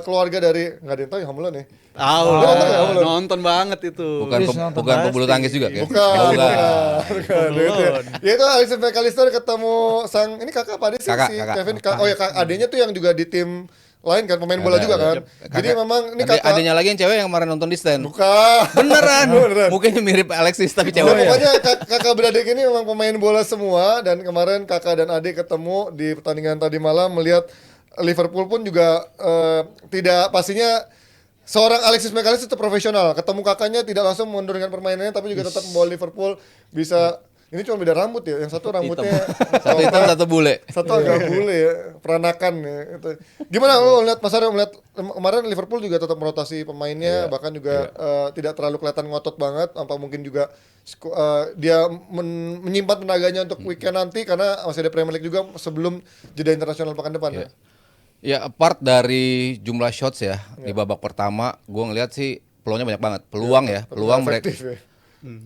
keluarga dari, nggak ada yang tahu ya Home Alone ya. Tahu Lu nonton nggak, Om Lon? nonton banget itu. Bukan pebulu tangkis juga kan? Bukan, Oh, bukan. bukan. Ya itu Alexis McAllister ketemu sang, ini kakak apa adik sih? Kakak, Si kakak. Kevin, oh ya adiknya tuh yang juga di tim lain kan, pemain bola juga kan. Jadi memang ini kakak. Adanya lagi yang cewek yang kemarin nonton di stand. Bukan. Beneran. Beneran. Mungkin mirip Alexis tapi Nah, cewek. pokoknya kakak beradik ini memang pemain bola semua, dan kemarin kakak dan adik ketemu di pertandingan tadi malam, melihat Liverpool pun juga tidak, pastinya seorang Alexis McAllister itu profesional. Ketemu kakaknya tidak langsung mundur dengan permainannya, tapi juga tetap membawa Liverpool bisa. Ini cuma beda rambut ya, yang satu rambutnya Satu hitam, satu bule. satu agak bule ya, peranakan ya. Itu. Gimana lo lihat Mas Aryo, melihat kemarin Liverpool juga tetap merotasi pemainnya, bahkan juga tidak terlalu kelihatan ngotot banget, apa mungkin juga dia menyimpan tenaganya untuk weekend nanti karena masih ada Premier League juga sebelum jeda internasional pekan depan ya. Ya, apart dari jumlah shots ya di babak pertama, gue ngeliat sih peluangnya banyak banget. Peluang mereka. Efektif ya.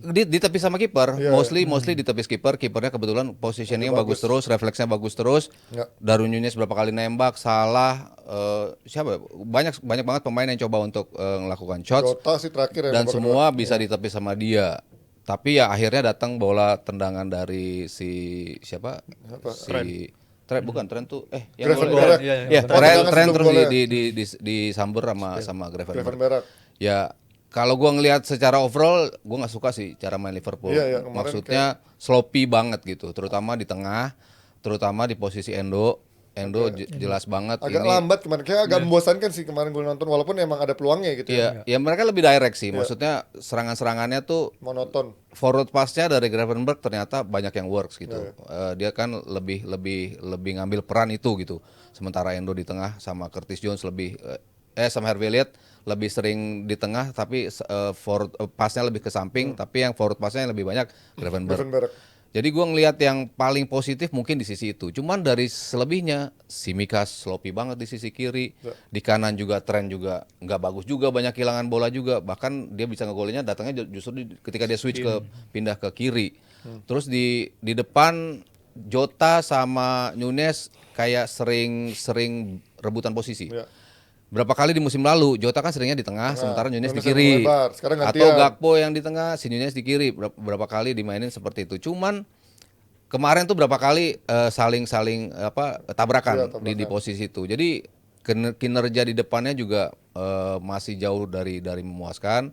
Ditepis sama kiper, mostly ditepis kipernya kebetulan positioningnya bagus terus, refleksnya bagus terus. Ya. Darwin Nunez berapa kali nembak, Salah, siapa? Banyak banget pemain yang coba untuk melakukan shots Jota sih terakhir ya, dan babak semua bisa ditepis sama dia. Tapi ya akhirnya datang bola tendangan dari si siapa? Trent bukan Trent tuh yang Gravenberch. ya Tendangan Trent sebelum terus golnya. disambur sama Gravenberch. Gravenberch. Ya kalau gua ngelihat secara overall, gua nggak suka sih cara main Liverpool. Iya, kemarin Maksudnya sloppy banget gitu, terutama di tengah, terutama di posisi Endo jelas banget Agak ini. lambat kemarin, kayak agak membosankan sih kemarin gue nonton, walaupun emang ada peluangnya gitu ya. Ya mereka lebih direct sih. Maksudnya serangan-serangannya tuh Monoton. forward pass-nya dari Gravenberch ternyata banyak yang works gitu. Dia kan lebih ngambil peran itu gitu. Sementara Endo di tengah sama Curtis Jones sama Harvey Elliott lebih sering di tengah, tapi forward pass-nya lebih ke samping, tapi yang forward pass-nya yang lebih banyak Gravenberch. Jadi gue ngelihat yang paling positif mungkin di sisi itu. Cuman dari selebihnya, Tsimikas sloppy banget di sisi kiri. Di kanan juga Trent juga nggak bagus juga, banyak kehilangan bola juga. Bahkan dia bisa ngegolinnya datangnya justru ketika dia switch pindah ke kiri. Terus di depan Jota sama Nunez kayak sering rebutan posisi. Berapa kali di musim lalu Jota kan seringnya di tengah, sementara Nunez di kiri. Atau Gakpo yang di tengah, si Nunez di kiri. Berapa kali dimainin seperti itu. Cuman kemarin tuh berapa kali saling tabrakan di posisi itu. Jadi kinerja di depannya juga masih jauh dari memuaskan.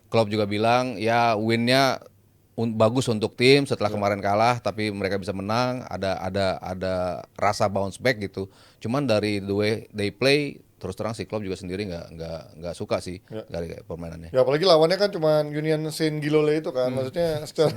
Klopp juga bilang ya win-nya bagus untuk tim setelah kemarin kalah, tapi mereka bisa menang, ada rasa bounce back gitu. Cuman dari the way they play, terus terang si Klopp juga sendiri nggak suka sih dari permainannya. Ya apalagi lawannya kan cuma Union Saint Gilloise itu kan, maksudnya secara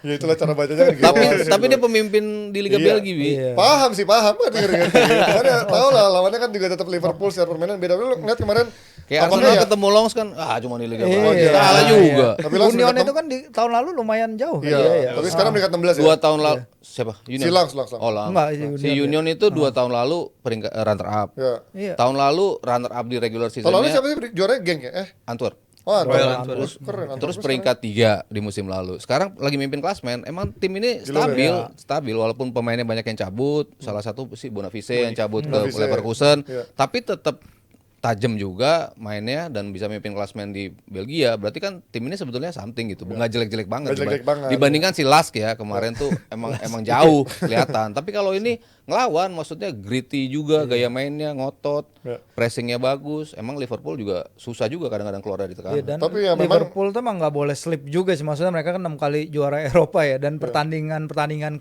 ya itulah cara bacanya kan. Tapi dia pemimpin di Liga Belgia, Bi. Paham kan cuman ya tau lah lawannya kan juga tetap Liverpool secara permainan beda. Lu ngeliat kemarin Kayak Arsenal ketemu Longs kan, cuma di Liga Belgia. Kalah juga. Tapi langsung Union ketemu- itu kan di tahun lalu lumayan jauh. Iya, tapi sekarang peringkat 16 ya. 2 tahun lalu siapa? Union. Silang. Oh, Lang. Enggak, Si Union itu 2 tahun lalu peringkat runner up. Ya. Iya. Tahun lalu runner up di regular Tahun lalu season-nya siapa sih juaranya geng ya? Antwerp. Oh, Royal Antwerp. Antwerp. Keren. Terus Antwerp peringkat 3 di musim lalu. Sekarang lagi mimpin klasmen. Emang tim ini stabil walaupun pemainnya banyak yang cabut. Salah satu si Boniface yang cabut ke Boniface. Leverkusen. Iya. Tapi tetap tajam juga mainnya dan bisa memimpin klasmen di Belgia. Berarti kan tim ini sebetulnya something gitu. Nggak jelek-jelek banget. Nggak jelek-jelek banget. Dibandingkan si Lask ya kemarin tuh emang jauh kelihatan. Tapi kalau ini ngelawan, maksudnya gritty juga, gaya mainnya ngotot, pressingnya bagus. Emang Liverpool juga susah juga kadang-kadang keluar dari tekanan. Iya, dan Tapi ya memang- Liverpool tuh emang nggak boleh slip juga sih, maksudnya mereka kan 6 kali juara Eropa ya, dan pertandingan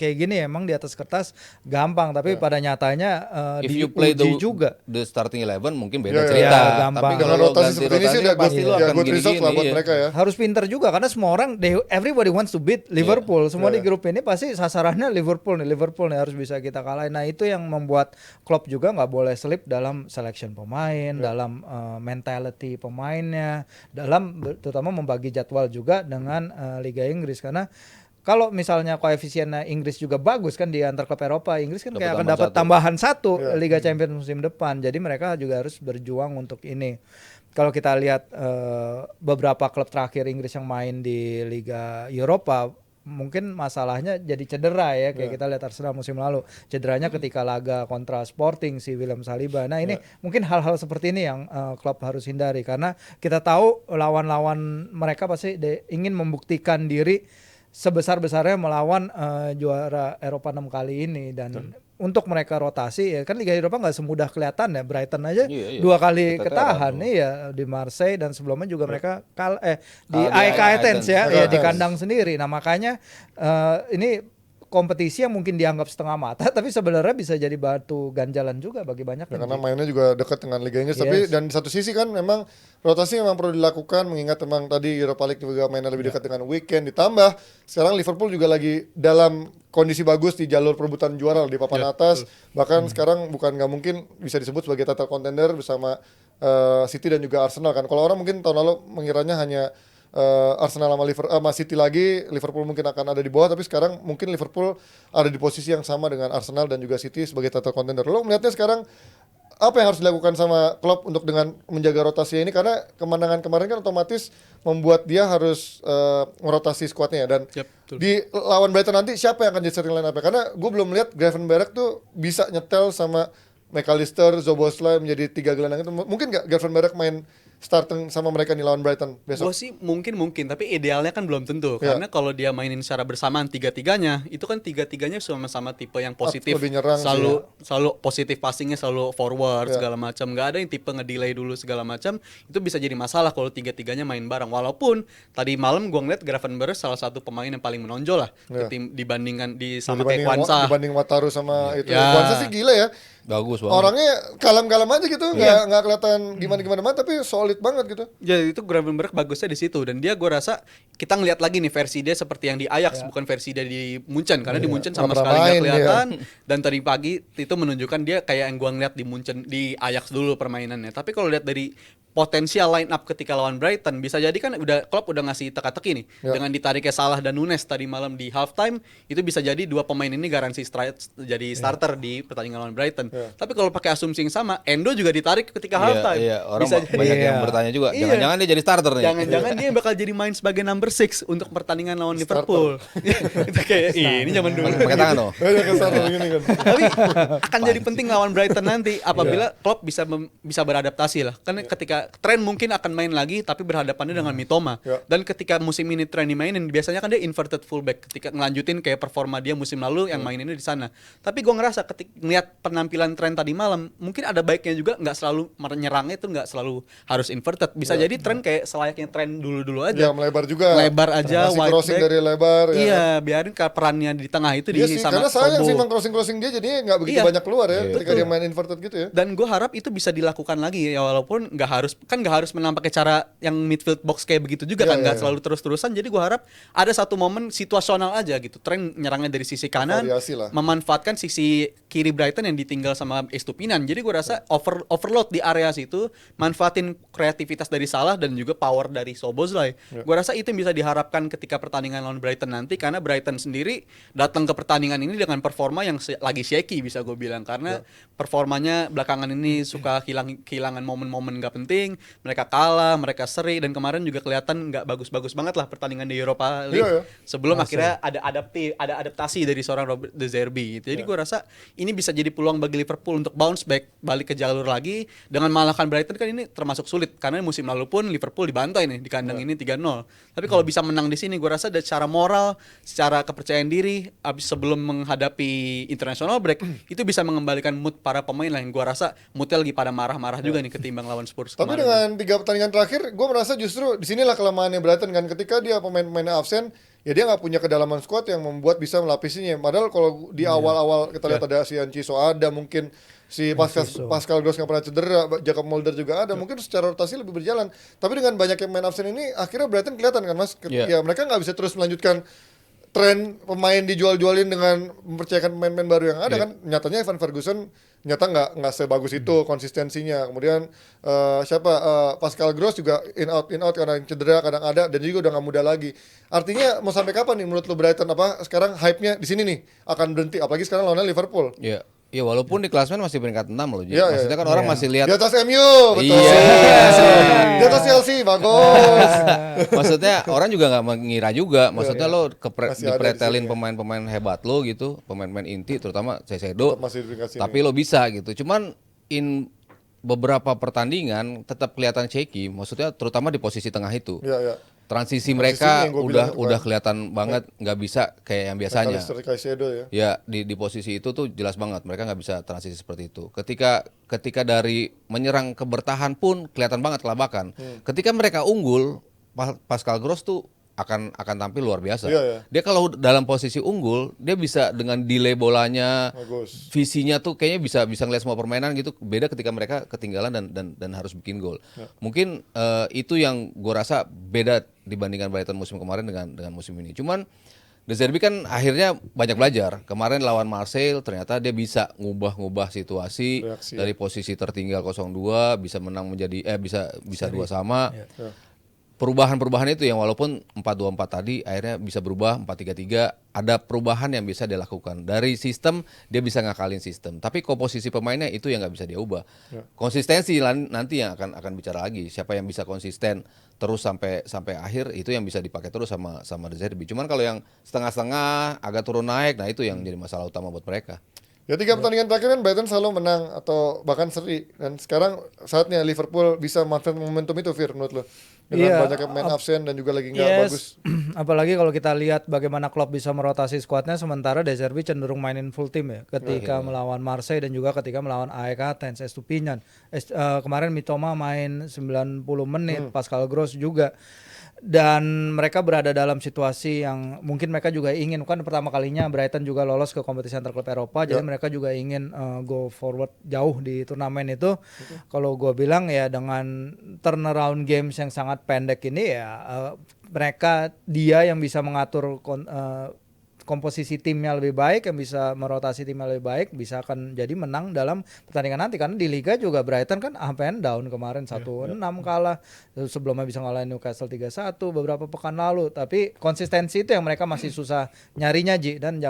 kayak gini emang di atas kertas gampang, tapi pada nyatanya If you play diuji juga. the starting 11 mungkin beda Iya, cerita. iya, gampang. Tapi kalau Kalau lo rotasi ganti seperti ini sih rotasi udah pasti lo akan good result lah buat gini-gini. mereka ya. Harus pinter juga karena semua orang everybody wants to beat Liverpool. Semua di grup ini pasti sasarannya Liverpool nih harus bisa kita kalahin. Nah, itu yang membuat Klopp juga nggak boleh slip dalam selection pemain, dalam mentality pemainnya, dalam terutama membagi jadwal juga dengan Liga Inggris, karena kalau misalnya koefisiennya Inggris juga bagus kan di antar klub Eropa, Inggris kan Dapat kayak akan tambahan dapat satu. tambahan satu Iya. Liga Champions musim depan. Jadi mereka juga harus berjuang untuk ini. Kalau kita lihat beberapa klub terakhir Inggris yang main di Liga Eropa, mungkin masalahnya jadi cedera ya, kayak kita lihat Arsenal musim lalu cederanya ketika laga kontra Sporting si William Saliba. Nah ini mungkin hal-hal seperti ini yang klub harus hindari, karena kita tahu lawan-lawan mereka pasti ingin membuktikan diri sebesar-besarnya melawan juara Eropa 6 kali ini, dan untuk mereka rotasi ya kan Liga Eropa nggak semudah kelihatan ya. Brighton aja Iya. 2 kali Keteteran ketahan tuh. ya di Marseille, dan sebelumnya juga mereka di Kalah di AEK AEK Athens ya, Athens. ya di kandang sendiri. Nah makanya ini kompetisi yang mungkin dianggap setengah mata tapi sebenarnya bisa jadi batu ganjalan juga bagi banyak Ya, tim. karena mainnya juga dekat dengan Liga Inggris. Yes. Tapi dan di satu sisi kan memang rotasi memang perlu dilakukan, mengingat memang tadi Europa League juga mainnya lebih dekat dengan weekend. Ditambah sekarang Liverpool juga lagi dalam kondisi bagus di jalur perebutan juara di papan atas. Bahkan sekarang bukan nggak mungkin bisa disebut sebagai title contender bersama City dan juga Arsenal kan. Kalau orang mungkin tahun lalu mengiranya hanya Arsenal sama City lagi, Liverpool mungkin akan ada di bawah, tapi sekarang mungkin Liverpool ada di posisi yang sama dengan Arsenal dan juga City sebagai title contender. Lo melihatnya sekarang apa yang harus dilakukan sama Klopp untuk dengan menjaga rotasi ini, karena kemenangan kemarin kan otomatis membuat dia harus merotasi skuadnya ya. Dan betul. di lawan Brighton nanti siapa yang akan jadi starting line up? Karena gue belum melihat Gravenberch tuh bisa nyetel sama McAllister, Szoboszlai menjadi 3 gelandang itu. Mungkin nggak Gravenberch main starting sama mereka nih lawan Brighton besok? Gue sih mungkin, tapi idealnya kan belum tentu. Ya. Karena kalau dia mainin secara bersamaan tiga-tiganya, itu kan tiga-tiganya sama-sama tipe yang positif, lebih nyerang sih selalu positif passingnya, selalu forward Ya. segala macam. Gak ada yang tipe ngedelay dulu segala macam. Itu bisa jadi masalah kalau tiga-tiganya main bareng. Walaupun tadi malam gue ngeliat Gravenberch salah satu pemain yang paling menonjol lah Ya. dibandingkan sama kayak Kwanza. Dibanding Wataru sama itu. Ya. Kwanza sih gila ya. Bagus banget. Orangnya kalem-kalem aja gitu, nggak kelihatan gimana banget, tapi solid banget gitu. Ya itu Gravenberch bagusnya di situ, dan dia gue rasa kita ngeliat lagi nih versi dia seperti yang di Ajax, bukan versi dia di Munchen, karena di Munchen sama Nggak sekali pernah nggak main kelihatan. Dan tadi pagi itu menunjukkan dia kayak yang gue ngeliat di Munchen, di Ajax dulu permainannya. Tapi kalau lihat dari potensial line up ketika lawan Brighton, bisa jadi kan Klopp udah ngasih teka-teki nih dengan ditariknya Salah dan Nunes tadi malam di halftime, itu bisa jadi dua pemain ini garansi jadi starter di pertandingan lawan Brighton. Tapi kalau pakai asumsi yang sama, Endo juga ditarik ketika halftime. Iya, orang Bisa jadi. banyak yang Iya. bertanya juga. Iya. Jangan-jangan dia jadi starter nih. Jangan-jangan dia bakal jadi main sebagai number 6 untuk pertandingan lawan Liverpool. Itu kayak ini zaman dulu. Pakai tangan loh. Banyak kesana begini kan. Tapi akan jadi penting lawan Brighton nanti apabila Klopp bisa beradaptasi lah. Karena ketika tren mungkin akan main lagi tapi berhadapannya dengan Mitoma. Ya. Dan ketika musim ini tren dimainin, biasanya kan dia inverted fullback ketika ngelanjutin kayak performa dia musim lalu yang maininnya di sana. Tapi gue ngerasa ketika ngeliat penampilan tren tadi malam, mungkin ada baiknya juga nggak selalu menyerangnya itu nggak selalu harus inverted. Bisa jadi tren kayak selayaknya tren dulu-dulu aja. Ya melebar juga. Lebar aja, Ngasih wide crossing back. dari lebar. Ya. Iya, biarin perannya di tengah itu Iya di sih, sama karena sayang Sobo. sih emang crossing dia jadinya nggak begitu Iya. banyak keluar ya, ketika Betul. dia main inverted gitu ya. Dan gue harap itu bisa dilakukan lagi ya, walaupun nggak harus menang pakai cara yang midfield box kayak begitu juga Iya, kan, nggak iya. selalu terus-terusan. Jadi gue harap ada satu momen situasional aja gitu, tren nyerangnya dari sisi kanan, Variasi lah. memanfaatkan sisi kiri Brighton yang ditinggal sama Estupinan. Jadi gue rasa overload di area situ, manfaatin kreativitas dari Salah dan juga power dari Szoboszlai. Gue rasa itu yang bisa diharapkan ketika pertandingan lawan Brighton nanti, karena Brighton sendiri datang ke pertandingan ini dengan performa yang lagi shaky bisa gue bilang, karena performanya belakangan ini suka kehilangan momen-momen nggak penting. Mereka kalah, mereka seri, dan kemarin juga kelihatan nggak bagus-bagus banget lah pertandingan di Europa League. Iya, iya. Sebelum akhirnya ada adaptasi dari seorang Robert De Zerbi gitu. Jadi gue rasa ini bisa jadi peluang bagi Liverpool untuk bounce back, balik ke jalur lagi dengan mengalahkan Brighton. Kan ini termasuk sulit karena musim lalu pun Liverpool dibantai nih di kandang ini 3-0. Tapi kalau bisa menang di sini, gue rasa secara moral, secara kepercayaan diri, abis sebelum menghadapi international break, itu bisa mengembalikan mood para pemain lah, yang gue rasa moodnya lagi pada marah-marah juga nih ketimbang lawan Spurs Tapi kemarin. dengan 3 pertandingan terakhir, gue merasa justru disinilah kelemahannya Brighton kan, ketika dia pemain-pemainnya absen, ya dia nggak punya kedalaman squad yang membuat bisa melapisinya. Padahal kalau di awal-awal kita lihat ada si Anciso, ada mungkin si Pascal Gross nggak pernah cedera, Jacob Mulder juga ada, mungkin secara rotasi lebih berjalan. Tapi dengan banyak yang main absen ini, akhirnya Brighton kelihatan kan mas, ya mereka nggak bisa terus melanjutkan tren pemain dijual-jualin dengan mempercayakan pemain-pemain baru yang ada kan. Nyatanya Evan Ferguson nyata nggak sebagus itu konsistensinya. Kemudian Pascal Gross juga in out karena cedera kadang ada, dan juga udah nggak muda lagi. Artinya mau sampai kapan nih menurut lu Brighton, apa sekarang hype-nya di sini nih akan berhenti, apalagi sekarang lawannya Liverpool. Iya. Ya walaupun di klasmen masih peringkat 6 loh. Iya, Maksudnya kan orang masih lihat di atas MU, betul. Di atas Chelsea, bagus. Maksudnya orang juga nggak mengira juga. Maksudnya lo Masih ada dipretelin di sini, pemain-pemain hebat lo gitu, pemain-pemain inti terutama Caicedo. Tetap masih di peringkat sini. Tapi lo bisa gitu. Cuman beberapa pertandingan tetap kelihatan shaky. Maksudnya terutama di posisi tengah itu. Iya. Transisi mereka yang gua bilang udah kelihatan banget nggak bisa kayak yang biasanya. McAllister, Caicedo ya. Ya di posisi itu tuh jelas banget mereka nggak bisa transisi seperti itu. Ketika dari menyerang ke bertahan pun kelihatan banget kelabakan. Ketika mereka unggul, Pascal Gross tuh akan tampil luar biasa. Iya. Dia kalau dalam posisi unggul, dia bisa dengan delay bolanya, Bagus. visinya tuh kayaknya bisa ngeliat semua permainan gitu. Beda ketika mereka ketinggalan dan harus bikin gol. Mungkin itu yang gue rasa beda dibandingkan Brighton musim kemarin dengan musim ini. Cuman De Zerbi kan akhirnya banyak belajar. Kemarin lawan Marseille ternyata dia bisa ngubah situasi Reaksi, dari posisi tertinggal 0-2 bisa menang menjadi bisa 2-sama. Perubahan-perubahan itu yang walaupun 4-2-4 tadi akhirnya bisa berubah 4-3-3, ada perubahan yang bisa dia lakukan. Dari sistem dia bisa ngakalin sistem, tapi komposisi pemainnya itu yang nggak bisa dia ubah. Konsistensi nanti yang akan bicara lagi, siapa yang bisa konsisten terus sampai akhir, itu yang bisa dipakai terus sama De Zerbi. Cuman kalau yang setengah-setengah agak turun naik, nah itu yang jadi masalah utama buat mereka. Ya 3 pertandingan terakhir kan Brighton selalu menang atau bahkan seri, dan sekarang saatnya Liverpool bisa manfaatkan momentum itu, Fir, menurut lo? Dengan banyaknya pemain absen dan juga lagi nggak bagus. Apalagi kalau kita lihat bagaimana Klopp bisa merotasi skuadnya, sementara De Zerbi cenderung mainin full tim ya. Ketika melawan Marseille dan juga ketika melawan AEK Athens, Estupiñán. Kemarin Mitoma main 90 menit, Pascal Gross juga. Dan mereka berada dalam situasi yang mungkin mereka juga ingin, kan pertama kalinya Brighton juga lolos ke kompetisi antar klub Eropa, jadi mereka juga ingin go forward jauh di turnamen itu. Kalau gue bilang ya dengan turnaround games yang sangat pendek ini ya dia yang bisa mengatur komposisi timnya lebih baik, yang bisa merotasi timnya lebih baik, bisa akan jadi menang dalam pertandingan nanti. Karena di Liga juga Brighton kan up and down, kemarin 1-6 kalah, sebelumnya bisa ngalahin Newcastle 3-1 beberapa pekan lalu. Tapi konsistensi itu yang mereka masih susah nyarinya, Ji. Dan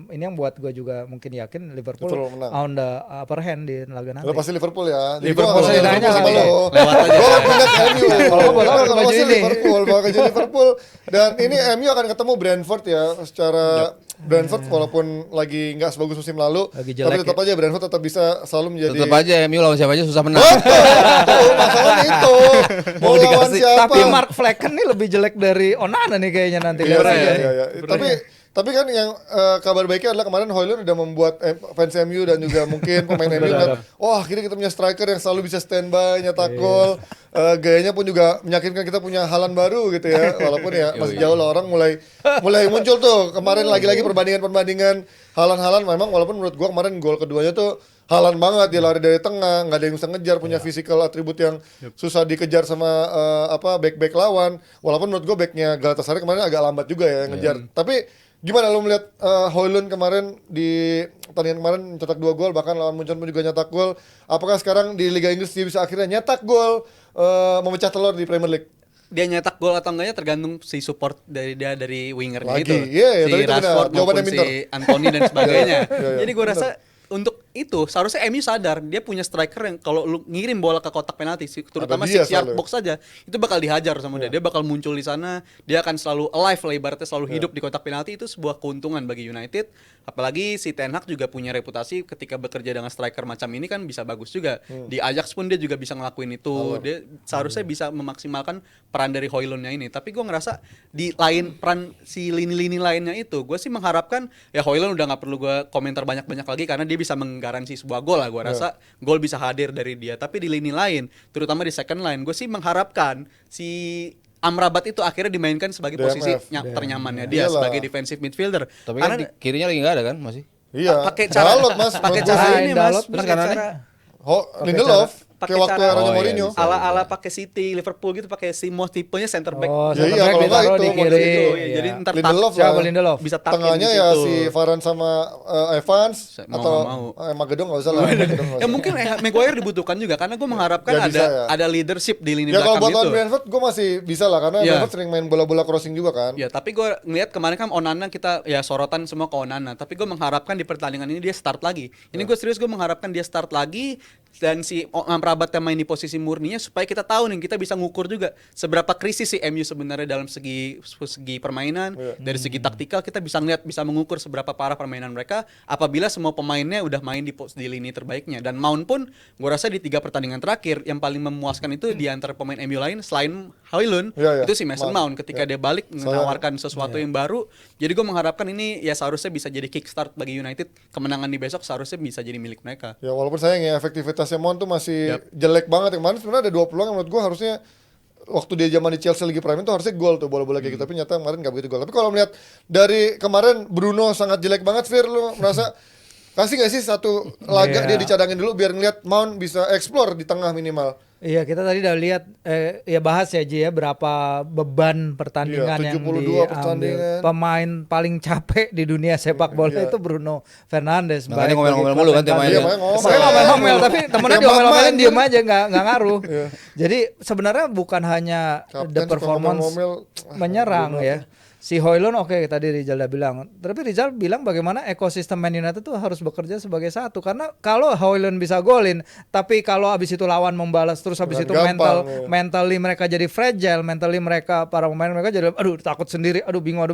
ini yang buat gue juga mungkin yakin Liverpool on the upper hand di laga nanti. Lo pasti Liverpool ya. Liverpool saya tanya sama lo. Lewat aja. Gue pindah ke MU. Kalau Kalau masih Liverpool. Dan ini MU akan ketemu Brentford ya. Secara Brentford walaupun lagi nggak sebagus musim lalu, Lagi jelek, tapi tetap aja Brentford tetap bisa selalu menjadi. Tetap aja MU lawan siapa aja susah menang. Betul, masalahnya itu. Mau lawan siapa? Tapi Mark Flecken nih lebih jelek dari Onana nih kayaknya nanti. Iya. Tapi kan yang kabar baiknya adalah kemarin Højlund udah membuat fans MU dan juga mungkin pemain MU kan, akhirnya kita punya striker yang selalu bisa standby, nyetak gol, gayanya pun juga meyakinkan kita punya Haaland baru gitu ya, walaupun ya masih jauh lah, orang mulai muncul tuh kemarin lagi-lagi perbandingan Haaland memang, walaupun menurut gua kemarin gol keduanya tuh Haaland banget, dia lari dari tengah, nggak ada yang bisa ngejar, punya physical atribut yang susah dikejar sama back lawan, walaupun menurut gua backnya Galatasaray kemarin agak lambat juga ya ngejar, tapi gimana lo melihat Højlund kemarin di pertandingan kemarin mencetak 2 gol, bahkan lawan Munchen pun juga nyetak gol. Apakah sekarang di Liga Inggris dia bisa akhirnya nyetak gol, memecah telur di Premier League? Dia nyetak gol atau enggaknya tergantung si support dari wingernya Lagi, itu. iya, Si tadi itu benar. Rashford Jawabannya maupun pintar. si Anthony dan sebagainya. Iya, Jadi gue rasa untuk itu seharusnya MU sadar dia punya striker yang kalau lu ngirim bola ke kotak penalti terutama Ada dia 6 yard selalu. box saja itu bakal dihajar sama dia bakal muncul di sana, dia akan selalu alive lah ibaratnya, selalu hidup di kotak penalti. Itu sebuah keuntungan bagi United, apalagi si Ten Hag juga punya reputasi ketika bekerja dengan striker macam ini kan bisa bagus juga. Di Ajax pun dia juga bisa ngelakuin itu. Dia seharusnya bisa memaksimalkan peran dari Højlundnya ini. Tapi gue ngerasa di lain peran si lini-lini lainnya itu, gue sih mengharapkan ya Højlund udah nggak perlu gue komentar banyak-banyak lagi karena dia bisa menggaransi sebuah gol lah. Gue rasa gol bisa hadir dari dia. Tapi di lini lain, terutama di second line, gue sih mengharapkan si Amrabat itu akhirnya dimainkan sebagai posisi ternyamannya dia sebagai defensive midfielder. Tapi kan di kirinya lagi nggak ada kan masih? Iya. Pakai cara Dalot, Mas. pakai Menurut cara gua ini sih. Mas, Terus pakai kanannya? cara Lindelof. pakai Kayak waktu cara eranya Oh, iya, Mourinho. bisa. ala-ala pakai City, Liverpool gitu pakai si Moss tipenya center back. Oh, Ya center iya, back kalau nggak ditaruh itu di model kiri. itu. Iya, jadi ntar Lindelof Siapa lah. Lindelof? bisa tuck in Tengahnya di ya situ. si Varane sama Evans Mau atau nggak mau. Magedon nggak usah lah. Magedon nggak Ya usah. mungkin Maguire dibutuhkan juga karena gue mengharapkan Ya, bisa ya. ada leadership di lini Ya kalau belakang buat itu. lawan Brentford gue masih bisa lah karena Iya. Brentford sering main bola-bola crossing juga kan. Ya, tapi gue ngeliat kemarin kan Onana kita ya sorotan semua ke Onana. Tapi gue mengharapkan di pertandingan ini dia start lagi. Ini gue serius gue mengharapkan dia start lagi dan si Amrabat yang main di posisi murninya supaya kita tahu nih kita bisa ngukur juga seberapa krisis si MU sebenarnya dalam segi permainan, dari segi taktikal kita bisa ngeliat bisa mengukur seberapa parah permainan mereka apabila semua pemainnya udah main di lini terbaiknya. Dan Mount pun gue rasa di 3 pertandingan terakhir yang paling memuaskan itu di antara pemain MU lain selain Højlund Iya, iya. itu si Mason Mount ketika dia balik menawarkan sesuatu yang baru. Jadi gue mengharapkan ini ya seharusnya bisa jadi kickstart bagi United, kemenangan di besok seharusnya bisa jadi milik mereka. Ya walaupun sayang ya efektivitasnya Mount tuh masih jelek banget. Kemarin sebenarnya ada 2 peluang yang menurut gue harusnya waktu dia zaman di Chelsea lagi prime itu harusnya gol tuh bola-bola kayak gitu, tapi nyata kemarin nggak begitu gol. Tapi kalau melihat dari kemarin Bruno sangat jelek banget, Fir, lu merasa kasih nggak sih satu laga Iya. dia dicadangin dulu biar ngeliat Mount bisa explore di tengah minimal. Iya, kita tadi udah lihat ya bahas ya Ji ya berapa beban pertandingan Iya, yang 72 diambil. pertandingan. Pemain paling capek di dunia sepak bola Iya. itu Bruno Fernandes. Makanya Baik ngomel-ngomel bagi mulu kan klub tiap dan main Iya, ya. makanya ngomel. Makanya ngomel-ngomel tapi temennya Kayak diomelin Mama diem itu. aja nggak ngaruh. Jadi sebenarnya bukan hanya Kapten the suka performance ngomel-ngomel. menyerang ya. Si Højlund oke tadi Rizal udah bilang. Tapi Rizal bilang bagaimana ekosistem Man United tuh harus bekerja sebagai satu. Karena kalau Højlund bisa golin, tapi kalau abis itu lawan membalas terus abis Dengan itu gampang, ya. mentally mereka jadi fragile, mentally mereka para pemain mereka jadi aduh takut sendiri, aduh bingung.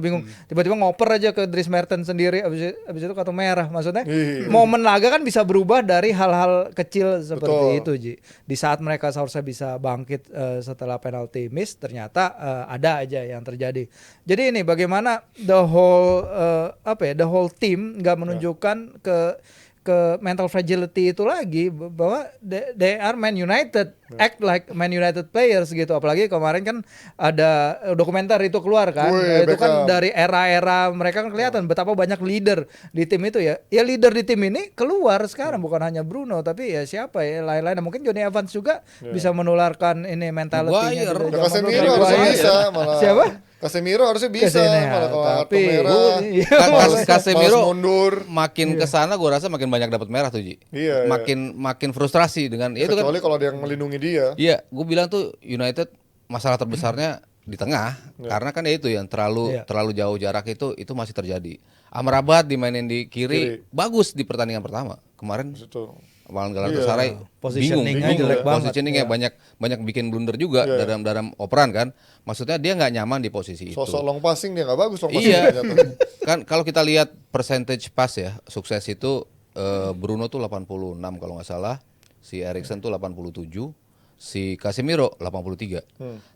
Tiba-tiba ngoper aja ke Dries Mertens sendiri abis itu kartu merah. Maksudnya Iya. momen laga kan bisa berubah dari hal-hal kecil seperti Betul. itu Ji. Di saat mereka seharusnya bisa bangkit setelah penalti miss ternyata ada aja yang terjadi. Jadi ini bagaimana the whole team nggak menunjukkan ke mental fragility itu lagi bahwa they are Man United, act like Man United players gitu. Apalagi kemarin kan ada dokumenter itu keluar kan. Wih, Itu kan Beckham. dari era-era mereka kan kelihatan betapa banyak leader di tim itu ya. Ya leader di tim ini keluar sekarang bukan hanya Bruno tapi ya siapa ya lain-lain. Mungkin Johnny Evans juga bisa menularkan ini mentality-nya. Maguire. di Ya, zaman Casemiro dulu. harusnya Maguire. bisa malah. Siapa? Casemiro harusnya bisa Kesini, malah kalau kartu tapi merah. iya. Malas Casemiro mundur. makin kesana gue rasa makin banyak dapat merah tuh Ji. Iya, iya. Makin frustrasi dengan ya itu kan. Kecuali kalau ada yang melindungi dia. Iya, gue bilang tuh United masalah terbesarnya di tengah karena kan ya itu yang terlalu jauh jarak itu masih terjadi. Amrabat dimainin di kiri bagus di pertandingan pertama kemarin. Situ. Lawan Galatasaray Positioningnya bingung jelek banget. positioningnya banyak bikin blunder juga dalam operan kan. Maksudnya dia nggak nyaman di posisi itu. Sosok long passing dia nggak bagus long passing Iya. ternyata. Kan kalau kita lihat percentage pass ya, sukses itu Bruno tuh 86 kalau nggak salah, si Eriksen tuh 87, si Casemiro 83.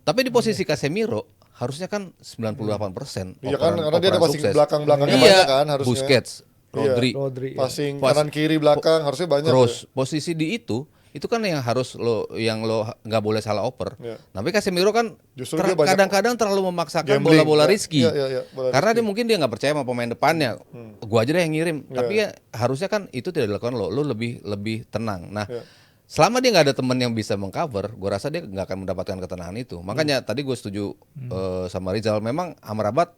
Tapi di posisi Casemiro harusnya kan 98%. Iya kan karena dia ada passing sukses. belakang-belakangnya Iya, banyak kan harusnya. Busquets, Rodri, Rodri. Passing Pas- kanan kiri belakang harusnya banyak. Kroos, posisi di itu kan yang harus lo nggak boleh salah oper. Iya. Tapi Casemiro kan Justru dia banyak kadang-kadang terlalu memaksakan gambling. bola-bola Iya, riski. iya, bola Karena riski. dia mungkin dia nggak percaya sama pemain depannya. Gua aja deh yang ngirim. Tapi ya harusnya kan itu tidak dilakukan lo lebih tenang. Nah, selama dia nggak ada teman yang bisa mengcover, gua rasa dia nggak akan mendapatkan ketenangan itu. Makanya tadi gue setuju sama Rizal. Memang Amrabat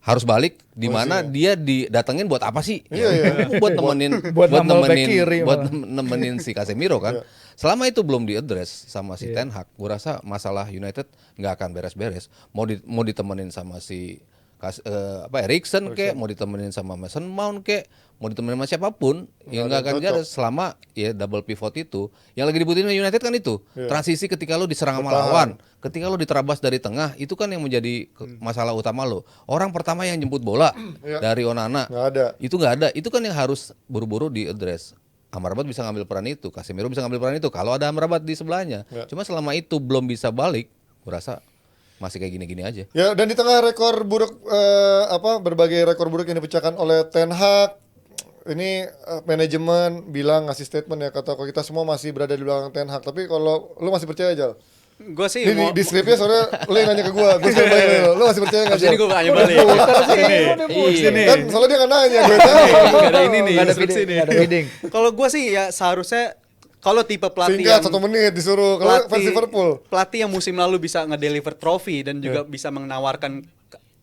harus balik di mana dia didatengin buat apa sih? Iya. Buat nemenin Buat nambal back kiri buat malah. nemenin si Casemiro kan. Selama itu belum diadres sama si Ten Hag, gue rasa masalah United nggak akan beres-beres. Mau ditemenin sama si Eriksen kek, mau ditemenin sama Mason Mount kek, mau ditemenin sama siapapun, yang nggak akan beres selama ya double pivot itu. Yang lagi dibutuhin United kan itu transisi ketika lo diserang sama lawan, ketika lo diterabas dari tengah, itu kan yang menjadi masalah utama lo. Orang pertama yang jemput bola dari Onana, Nggak ada. itu nggak ada. Itu kan yang harus buru-buru diadres. Amrabat bisa ngambil peran itu, Casemiro bisa ngambil peran itu kalau ada Amrabat di sebelahnya. Cuma selama itu belum bisa balik, gue rasa masih kayak gini-gini aja. Ya dan di tengah rekor buruk berbagai rekor buruk yang dipecahkan oleh Ten Hag, ini manajemen bilang ngasih statement ya kata kalau kita semua masih berada di belakang Ten Hag. Tapi kalau lu masih percaya aja? Gue sih Ini di skripnya soalnya lu yang nanya ke gua sering lu masih percaya nggak Abis ini Jal? gue gak nanya balik. Sini. Kan soalnya dia nggak nanya gue tahu. Gak ada ini nih, Nggak ada instruksi bidding, nih. nggak ada bidding. Kalau gue sih ya seharusnya Kalau tipe pelatih Singkat yang 1 menit disuruh. Kalau fans Liverpool. pelatih yang musim lalu bisa ngedeliver trofi dan juga bisa menawarkan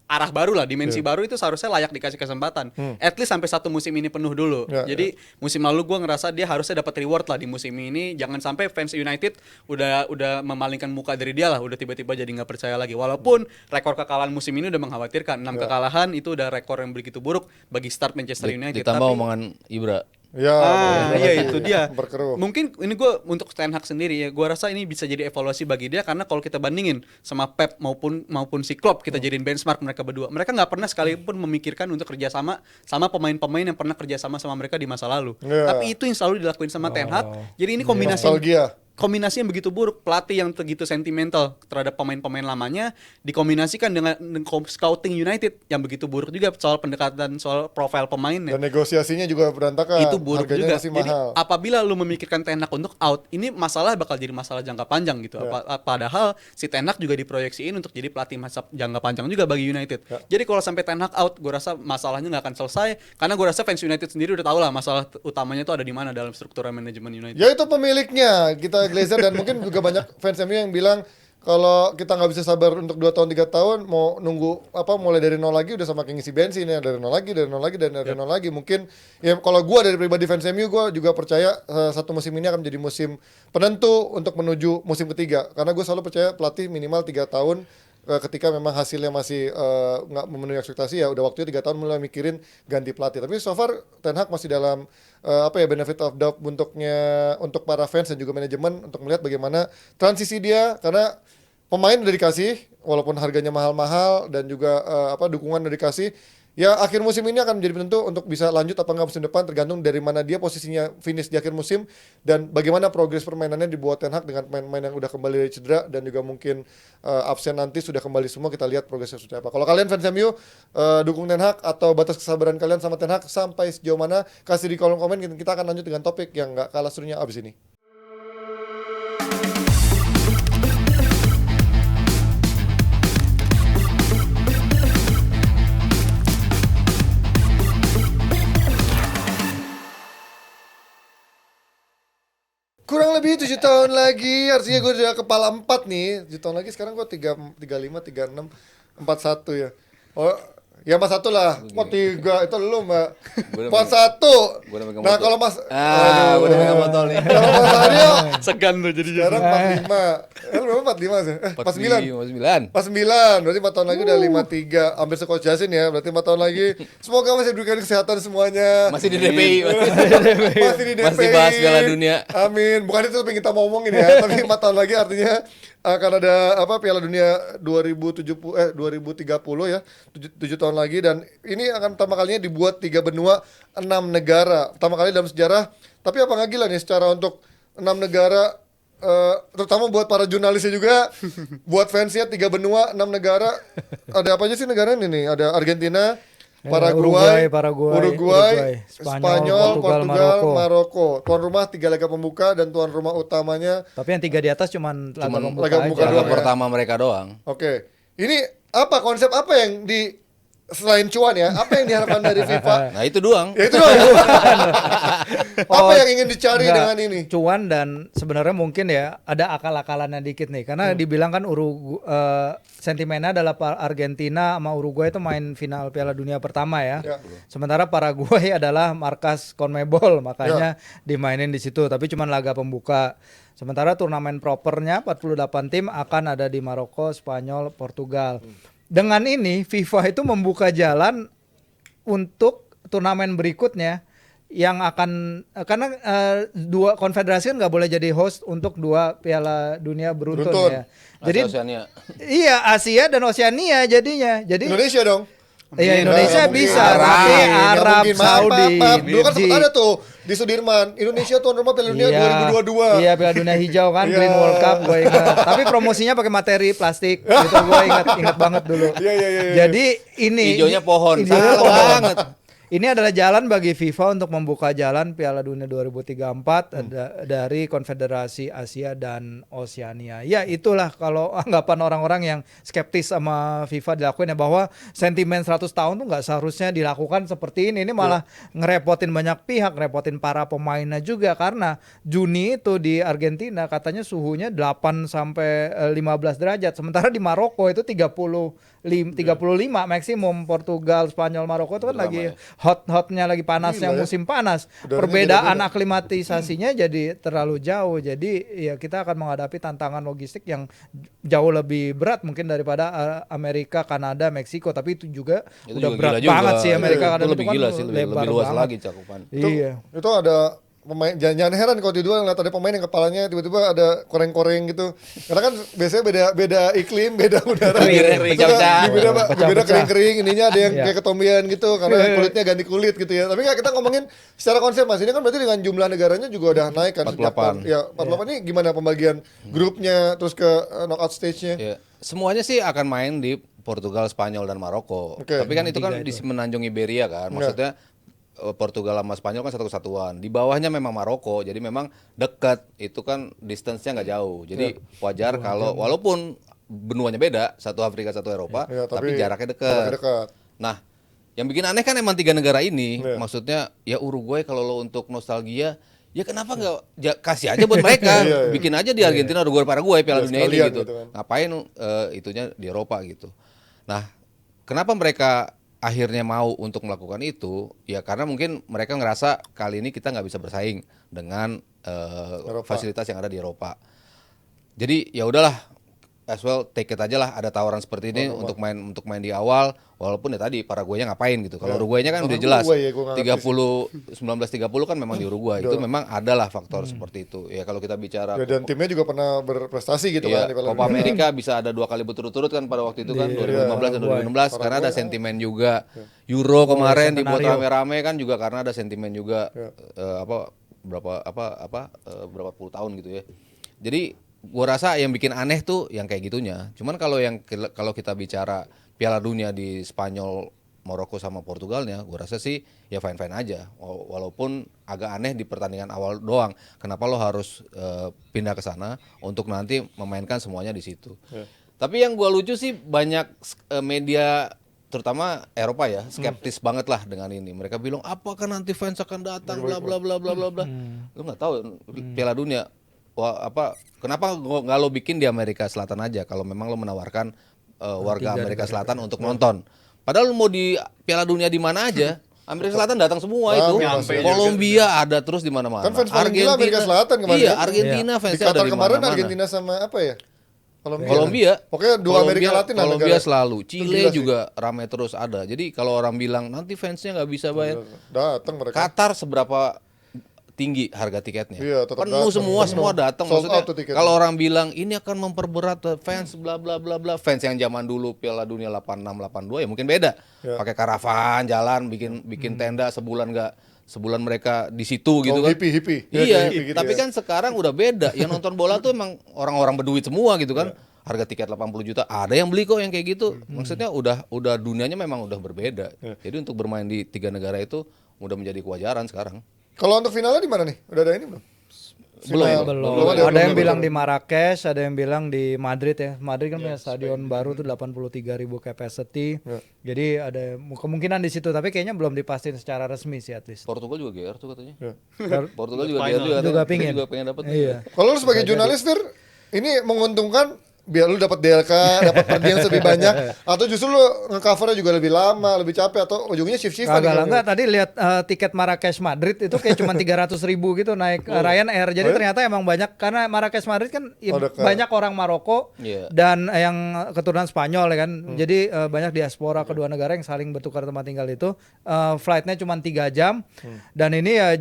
arah baru lah, dimensi baru, itu seharusnya layak dikasih kesempatan. At least sampai 1 musim ini penuh dulu. Jadi musim lalu gue ngerasa dia harusnya dapat reward lah di musim ini. Jangan sampai fans United udah memalingkan muka dari dia lah, udah tiba-tiba jadi nggak percaya lagi. Walaupun rekor kekalahan musim ini udah mengkhawatirkan. 6 kekalahan itu udah rekor yang begitu buruk bagi start Manchester United. Ditambah Tapi- omongan Ibra. Ya, iya itu dia. Berkeruh. Mungkin ini gue untuk Ten Hag sendiri ya, gue rasa ini bisa jadi evaluasi bagi dia karena kalau kita bandingin sama Pep maupun si Klopp, kita jadiin benchmark mereka berdua. Mereka nggak pernah sekalipun memikirkan untuk kerjasama sama pemain-pemain yang pernah kerjasama sama mereka di masa lalu. Iya. Tapi itu yang selalu dilakuin sama Ten Hag. Jadi ini kombinasi yang begitu buruk, pelatih yang begitu sentimental terhadap pemain-pemain lamanya dikombinasikan dengan scouting United yang begitu buruk juga soal pendekatan soal profil pemainnya. Dan negosiasinya juga berantakan. Itu buruk Harganya juga. masih Jadi mahal. apabila lu memikirkan Ten Hag untuk out, ini masalah bakal jadi masalah jangka panjang gitu. Padahal si Ten Hag juga diproyeksiin untuk jadi pelatih masa jangka panjang juga bagi United. Jadi kalau sampai Ten Hag out, gue rasa masalahnya nggak akan selesai karena gue rasa fans United sendiri udah tahu lah masalah utamanya itu ada di mana dalam struktur manajemen United. Ya itu pemiliknya, kita Glazer, dan mungkin juga banyak fans MU yang bilang kalau kita nggak bisa sabar untuk 2 tahun 3 tahun, mau nunggu mulai dari nol lagi udah sama kayak ngisi bensin ya, dari nol lagi dan dari nol lagi. Mungkin ya kalau gue dari pribadi fans MU, gue juga percaya satu musim ini akan menjadi musim penentu untuk menuju musim ketiga, karena gue selalu percaya pelatih minimal 3 tahun. Ketika memang hasilnya masih nggak memenuhi ekspektasi, ya udah waktunya 3 tahun mulai mikirin ganti pelatih. Tapi so far Ten Hag masih dalam benefit of doubt untuk para fans dan juga manajemen untuk melihat bagaimana transisi dia, karena pemain udah dikasih walaupun harganya mahal-mahal dan juga dukungan udah dikasih. Ya akhir musim ini akan menjadi penentu untuk bisa lanjut apa enggak musim depan, tergantung dari mana dia posisinya finish di akhir musim dan bagaimana progres permainannya dibuat Ten Hag dengan pemain-pemain yang udah kembali dari cedera dan juga mungkin absen nanti sudah kembali semua. Kita lihat progresnya seperti apa. Kalau kalian fans MU dukung Ten Hag atau batas kesabaran kalian sama Ten Hag sampai sejauh mana, kasih di kolom komen. Kita akan lanjut dengan topik yang nggak kalah serunya abis ini. Kurang lebih 7 tahun lagi, artinya gue udah kepala 4 nih. 7 tahun lagi, sekarang gue 35, 36, 41 ya. Oh, ya 41 lah. Kok 3, itu lu Mbak. 41. Nah kalau Mas, gue udah megang botol nih. kalau Mas Aryo, Segan tuh jadinya. sekarang 45. Lu berapa 45 sih? 49. 49. Pas 9, berarti 4 tahun lagi udah 53. Hampir se-Coach Jasin ya, berarti 4 tahun lagi. Semoga masih diberikan kesehatan semuanya. Masih di DPI. Masih di DPI. Masih bahas Piala Dunia. Amin. Bukan itu yang kita mau ngomongin ya, tapi 4 tahun lagi artinya akan ada Piala Dunia 2030 ya. 7 tahun lagi, dan ini akan pertama kalinya dibuat 3 benua 6 negara. Pertama kali dalam sejarah. Tapi apa nggak gila nih secara untuk 6 negara, terutama buat para jurnalisnya juga, buat fansnya 3 benua 6 negara. Ada apa aja sih negara ini nih? Ada Argentina, Paraguay, Uruguay, Spanyol, Portugal, Maroko. Tuan rumah 3 laga pembuka dan tuan rumah utamanya. Tapi yang 3 di atas cuman laga pembuka laga pembuka aja. doang Laga pertama mereka doang. Oke. Ini apa konsep apa yang selain cuan ya? Apa yang diharapkan dari FIFA? Nah itu doang. Ya itu doang. Apa yang ingin dicari Enggak, dengan ini? cuan, dan sebenarnya mungkin ya ada akal-akalannya dikit nih, karena dibilang kan sentimennya adalah Argentina sama Uruguay itu main final Piala Dunia pertama ya. Sementara Paraguay adalah markas CONMEBOL, makanya dimainin di situ, tapi cuma laga pembuka. Sementara turnamen propernya 48 tim akan ada di Maroko, Spanyol, Portugal. Dengan ini FIFA itu membuka jalan untuk turnamen berikutnya yang akan, karena 2 konfederasi kan nggak boleh jadi host untuk 2 Piala Dunia beruntun ya. Jadi Oceania. iya, Asia dan Oceania jadinya. Jadi Indonesia dong. iya, Indonesia Nggak bisa, mungkin. tapi Nggak Arab mungkin. Maaf, Saudi, maaf. Dulu kan sempat Fiji. ada tuh di Sudirman, Indonesia tuan rumah Piala Dunia 2022. Iya, Piala Dunia hijau kan, Iya. Green World Cup, gue ingat. Tapi promosinya pakai materi plastik, gitu gue ingat banget dulu. Iya. Jadi ini Hijaunya pohon. hijaunya Salah pohon. banget. Ini adalah jalan bagi FIFA untuk membuka jalan Piala Dunia 2034 dari Konfederasi Asia dan Oseania. Ya itulah kalau anggapan orang-orang yang skeptis sama FIFA dilakuin ya, bahwa sentimen 100 tahun tuh nggak seharusnya dilakukan seperti ini. Ini malah ngerepotin banyak pihak, ngerepotin para pemainnya juga, karena Juni itu di Argentina katanya suhunya 8 sampai 15 derajat. Sementara di Maroko itu 35 maksimum. Portugal, Spanyol, Maroko itu kan lagi hot-hotnya, lagi panasnya musim panas. Perbedaan aklimatisasinya jadi terlalu jauh. Jadi ya kita akan menghadapi tantangan logistik yang jauh lebih berat mungkin daripada Amerika, Kanada, Meksiko. Tapi itu juga udah berat banget sih Amerika, Kanada itu lebih kan gila sih, lebih luas banget. lagi cakupan. Itu ada pemain, jangan heran kalau di dua ngeliat ada pemain yang kepalanya tiba-tiba ada koreng-koreng gitu, karena kan biasanya beda iklim, beda udara. Kering-kering, beda kering-kering, ininya ada yang kayak ketombean gitu karena kulitnya ganti kulit gitu ya. Tapi nggak, kita ngomongin secara konsep Mas, ini kan berarti dengan jumlah negaranya juga udah naik kan. 48. Ya 48 ini gimana pembagian grupnya terus ke knockout stage-nya? Ya, semuanya sih akan main di Portugal, Spanyol dan Maroko. Oke. Tapi kan itu kan di semenanjung Iberia kan. Maksudnya Portugal sama Spanyol kan satu kesatuan. Di bawahnya memang Maroko. Jadi memang dekat. Itu kan distance-nya nggak jauh. Jadi wajar kalau walaupun benuanya beda, satu Afrika, satu Eropa, tapi jaraknya dekat. Nah, yang bikin aneh kan emang 3 negara ini. Maksudnya ya Uruguay kalau lo untuk nostalgia, ya kenapa nggak kasih aja buat mereka, bikin aja di Argentina, Uruguay, Paraguay Piala Dunia ini gitu. Kan. Ngapain itunya di Eropa gitu. Nah, kenapa mereka akhirnya mau untuk melakukan itu? Ya karena mungkin mereka ngerasa kali ini kita nggak bisa bersaing dengan fasilitas yang ada di Eropa. Jadi ya udahlah, as well take it aja lah, ada tawaran seperti ini untuk main di awal, walaupun ya tadi Paraguay-nya ngapain gitu. Kalau Uruguay-nya kan udah jelas. 1930 kan memang di Uruguay. Itu memang adalah faktor seperti itu. Ya kalau kita bicara dan timnya juga pernah berprestasi gitu kan di Copa America bisa ada 2 kali berturut-turut kan pada waktu itu kan 2015 dan 2016 karena ada sentimen juga. Euro kemarin dibuat rame-rame kan juga karena ada sentimen juga berapa puluh tahun gitu ya. Jadi gua rasa yang bikin aneh tuh yang kayak gitunya. Cuman kalau kita bicara Piala Dunia di Spanyol, Maroko sama Portugalnya, gua rasa sih ya fine-fine aja. Walaupun agak aneh di pertandingan awal doang. Kenapa lo harus pindah ke sana untuk nanti memainkan semuanya di situ. Tapi yang gua lucu sih banyak media terutama Eropa ya skeptis banget lah dengan ini. Mereka bilang apakah nanti fans akan datang bla bla bla bla bla bla. Lu nggak tahu Piala Dunia. Kenapa nggak lo bikin di Amerika Selatan aja kalau memang lo menawarkan warga Amerika Selatan untuk nonton. Padahal mau di Piala Dunia di mana aja, Amerika Selatan datang semua itu. Kolombia ada terus di mana-mana. Kan fans paling gila Amerika Selatan kemarin. Iya, Argentina fansnya ada di kemarin mana-mana. Argentina sama apa ya? Kolombia. Pokoknya dua Amerika Latin lah. Kolombia selalu. Chile juga ramai terus ada. Jadi kalau orang bilang nanti fansnya nggak bisa bayar. Datang mereka. Qatar seberapa tinggi harga tiketnya? Iya, penuh semua datang. Maksudnya kalau orang bilang ini akan memperberat fans bla bla bla bla. Fans yang zaman dulu Piala Dunia 86 82 ya mungkin beda. Pakai karavan jalan bikin tenda sebulan mereka di situ gitu kan. Hippie. Iya, gitu tapi kan sekarang udah beda. Yang nonton bola tuh emang orang-orang berduit semua gitu kan. Harga tiket 80 juta, ada yang beli kok yang kayak gitu. Maksudnya udah dunianya memang udah berbeda. Jadi untuk bermain di 3 negara itu udah menjadi kewajaran sekarang. Kalau untuk finalnya di mana nih? Udah ada ini belum? Belum. Ada yang bilang di Marrakesh, ada yang bilang di Madrid ya. Madrid kan punya stadion baru tuh 83.000 capacity. Jadi ada kemungkinan di situ, tapi kayaknya belum dipastikan secara resmi sih at least. Portugal juga GR tuh katanya. Portugal juga GR juga pengen dapat. Iya. Kalau lu sebagai jurnalis Fir, ini menguntungkan biar lu dapat DLK, dapat pergian lebih banyak, atau justru lu ngecovernya juga lebih lama, lebih capek, atau ujungnya shift-shiftan? Enggak, tadi lihat tiket Marrakesh Madrid itu kayak cuma 300.000 gitu naik Ryanair. Jadi ternyata emang banyak, karena Marrakesh Madrid kan banyak orang Maroko dan yang keturunan Spanyol ya kan. Jadi banyak diaspora kedua negara yang saling bertukar tempat tinggal itu. Flightnya cuma 3 jam dan ini ya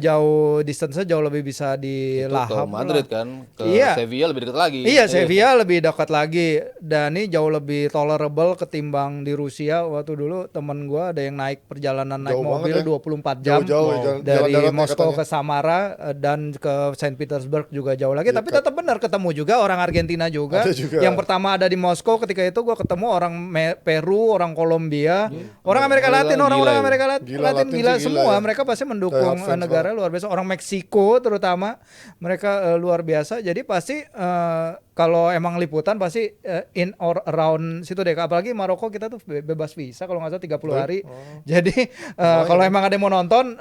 distance-nya jauh lebih bisa dilahap. Ke Madrid kan, ke Sevilla lebih dekat lagi. Iya, Sevilla lebih dekat lagi dan ini jauh lebih tolerable ketimbang di Rusia. Waktu dulu temen gua ada yang naik perjalanan naik Jauh mobil banget ya. 24 jam Jauh-jauh, jalan dari daratnya Moskow katanya. ke Samara dan ke Saint Petersburg juga jauh lagi. Tapi tetap benar ketemu juga orang Argentina juga. Ada juga. Yang pertama ada di Moskow, ketika itu gua ketemu orang Peru, orang Kolombia, orang Amerika Latin, orang-orang Amerika Latin Gila, Latin gila sih gila semua. ya. Mereka pasti mendukung Die hard fans negara luar biasa. Orang Meksiko terutama mereka luar biasa. Jadi pasti kalau emang liputan pasti in or around situ deh. Apalagi Maroko kita tuh bebas visa kalau nggak salah 30 hari. Jadi kalau emang ada yang mau nonton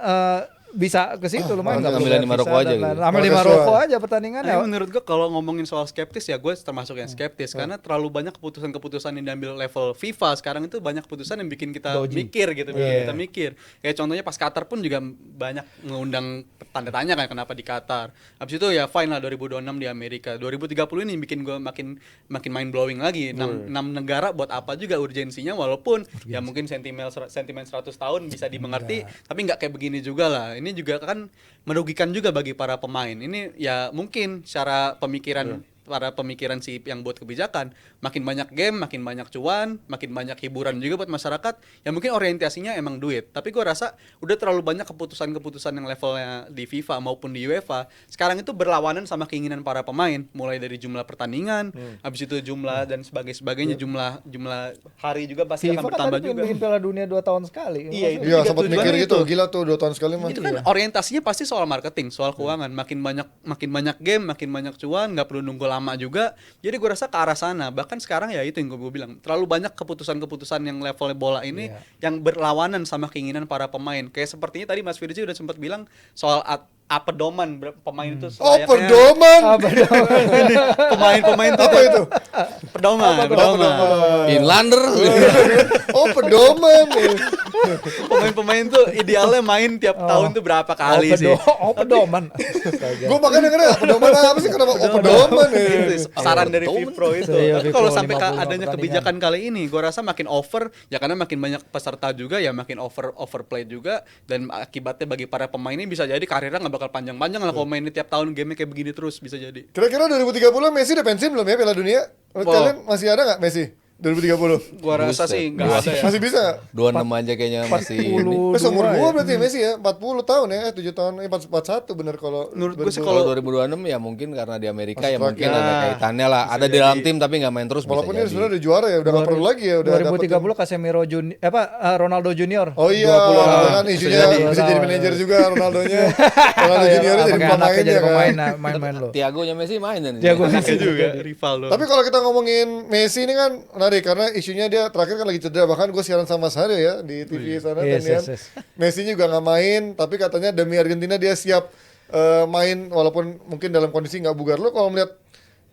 bisa ke situ lumayan nggak perlu ambil di bayar Maroko visa aja dan gitu. lain-lain. Ambil di Maroko aja pertandingannya. Tapi menurut gue kalau ngomongin soal skeptis ya gue termasuk yang skeptis karena terlalu banyak keputusan-keputusan yang diambil level FIFA sekarang itu banyak keputusan yang bikin kita mikir gitu, bikin kita mikir. Kayak contohnya pas Qatar pun juga banyak mengundang tanda tanya kan kenapa di Qatar. Habis itu ya fine lah 2026 di Amerika. 2030 ini bikin gue makin mind blowing lagi. 6 negara buat apa juga urgensinya walaupun ya mungkin sentimen 100 tahun bisa dimengerti tapi nggak kayak begini juga lah. Ini juga kan merugikan juga bagi para pemain. Ini ya mungkin secara pemikiran para pemikiran si yang buat kebijakan makin banyak game, makin banyak cuan, makin banyak hiburan juga buat masyarakat. Ya mungkin orientasinya emang duit. Tapi gue rasa udah terlalu banyak keputusan-keputusan yang levelnya di FIFA maupun di UEFA sekarang itu berlawanan sama keinginan para pemain. Mulai dari jumlah pertandingan, habis itu jumlah dan sebagainya, jumlah hari juga pasti FIFA akan kan bertambah tadi juga. bikin Piala Dunia 2 tahun sekali. Iya, itu Iya, juga sempat tujuannya mikir gitu. itu. Gila tuh 2 tahun sekali mah. Itu kan orientasinya pasti soal marketing, soal keuangan. Makin banyak game, makin banyak cuan, nggak perlu nunggu lama juga. Jadi gue rasa ke arah sana. Bahkan sekarang ya itu yang gue bilang, terlalu banyak keputusan-keputusan yang level bola ini yang berlawanan sama keinginan para pemain. Kayak sepertinya tadi Mas Firzi udah sempat bilang soal pedoman pemain itu Pedoman. pemain tuh Apa itu? pedoman. Inlander. Pedoman. Pemain-pemain tuh idealnya main tiap tahun tuh berapa kali sih? Pedoman. Gue makanya dengernya pedoman apa sih, kenapa pedoman ya? Itu saran dari Vipro itu. Iya, Tapi Vipro kalau sampai 55 adanya kebijakan kali ini, gue rasa makin over ya karena makin banyak peserta juga ya makin overplay juga dan akibatnya bagi para pemain ini bisa jadi karirnya nggak bakal panjang-panjang lah kalau main ini tiap tahun game kayak begini terus bisa jadi. Kira-kira 2030 Messi udah pensiun belum ya Piala Dunia? Menurut kalian masih ada nggak Messi 2030? Gua rasa Buset, sih nggak ada ya. Masih bisa nggak? 26 aja kayaknya masih ini. Seumur gua berarti Messi ya, 40 tahun ya, 7 tahun, 41 bener kalau Menurut gua sih Kalau kalau 2026 ya mungkin karena di Amerika ya Masuk mungkin lagi. ada kaitannya lah. Ada di dalam tim tapi nggak main terus bisa walaupun dia jadi. sebenarnya udah juara ya, udah nggak perlu lagi ya, udah 2030 Casemiro Junior Ronaldo Junior. Oh iya, kan isunya bisa jadi manajer juga Ronaldonya. Ronaldo Juniornya jadi pemainnya jadi kan. pemain main-main lo. Tiago-nya Messi main dan Tiago anaknya juga rival loh. Tapi kalau kita ngomongin Messi ini kan menarik karena isunya dia terakhir kan lagi cedera, bahkan gue siaran sama Saryo ya di TV sana Yes, dan yes. Messi juga nggak main, tapi katanya demi Argentina dia siap main walaupun mungkin dalam kondisi nggak bugar. Lo kalau melihat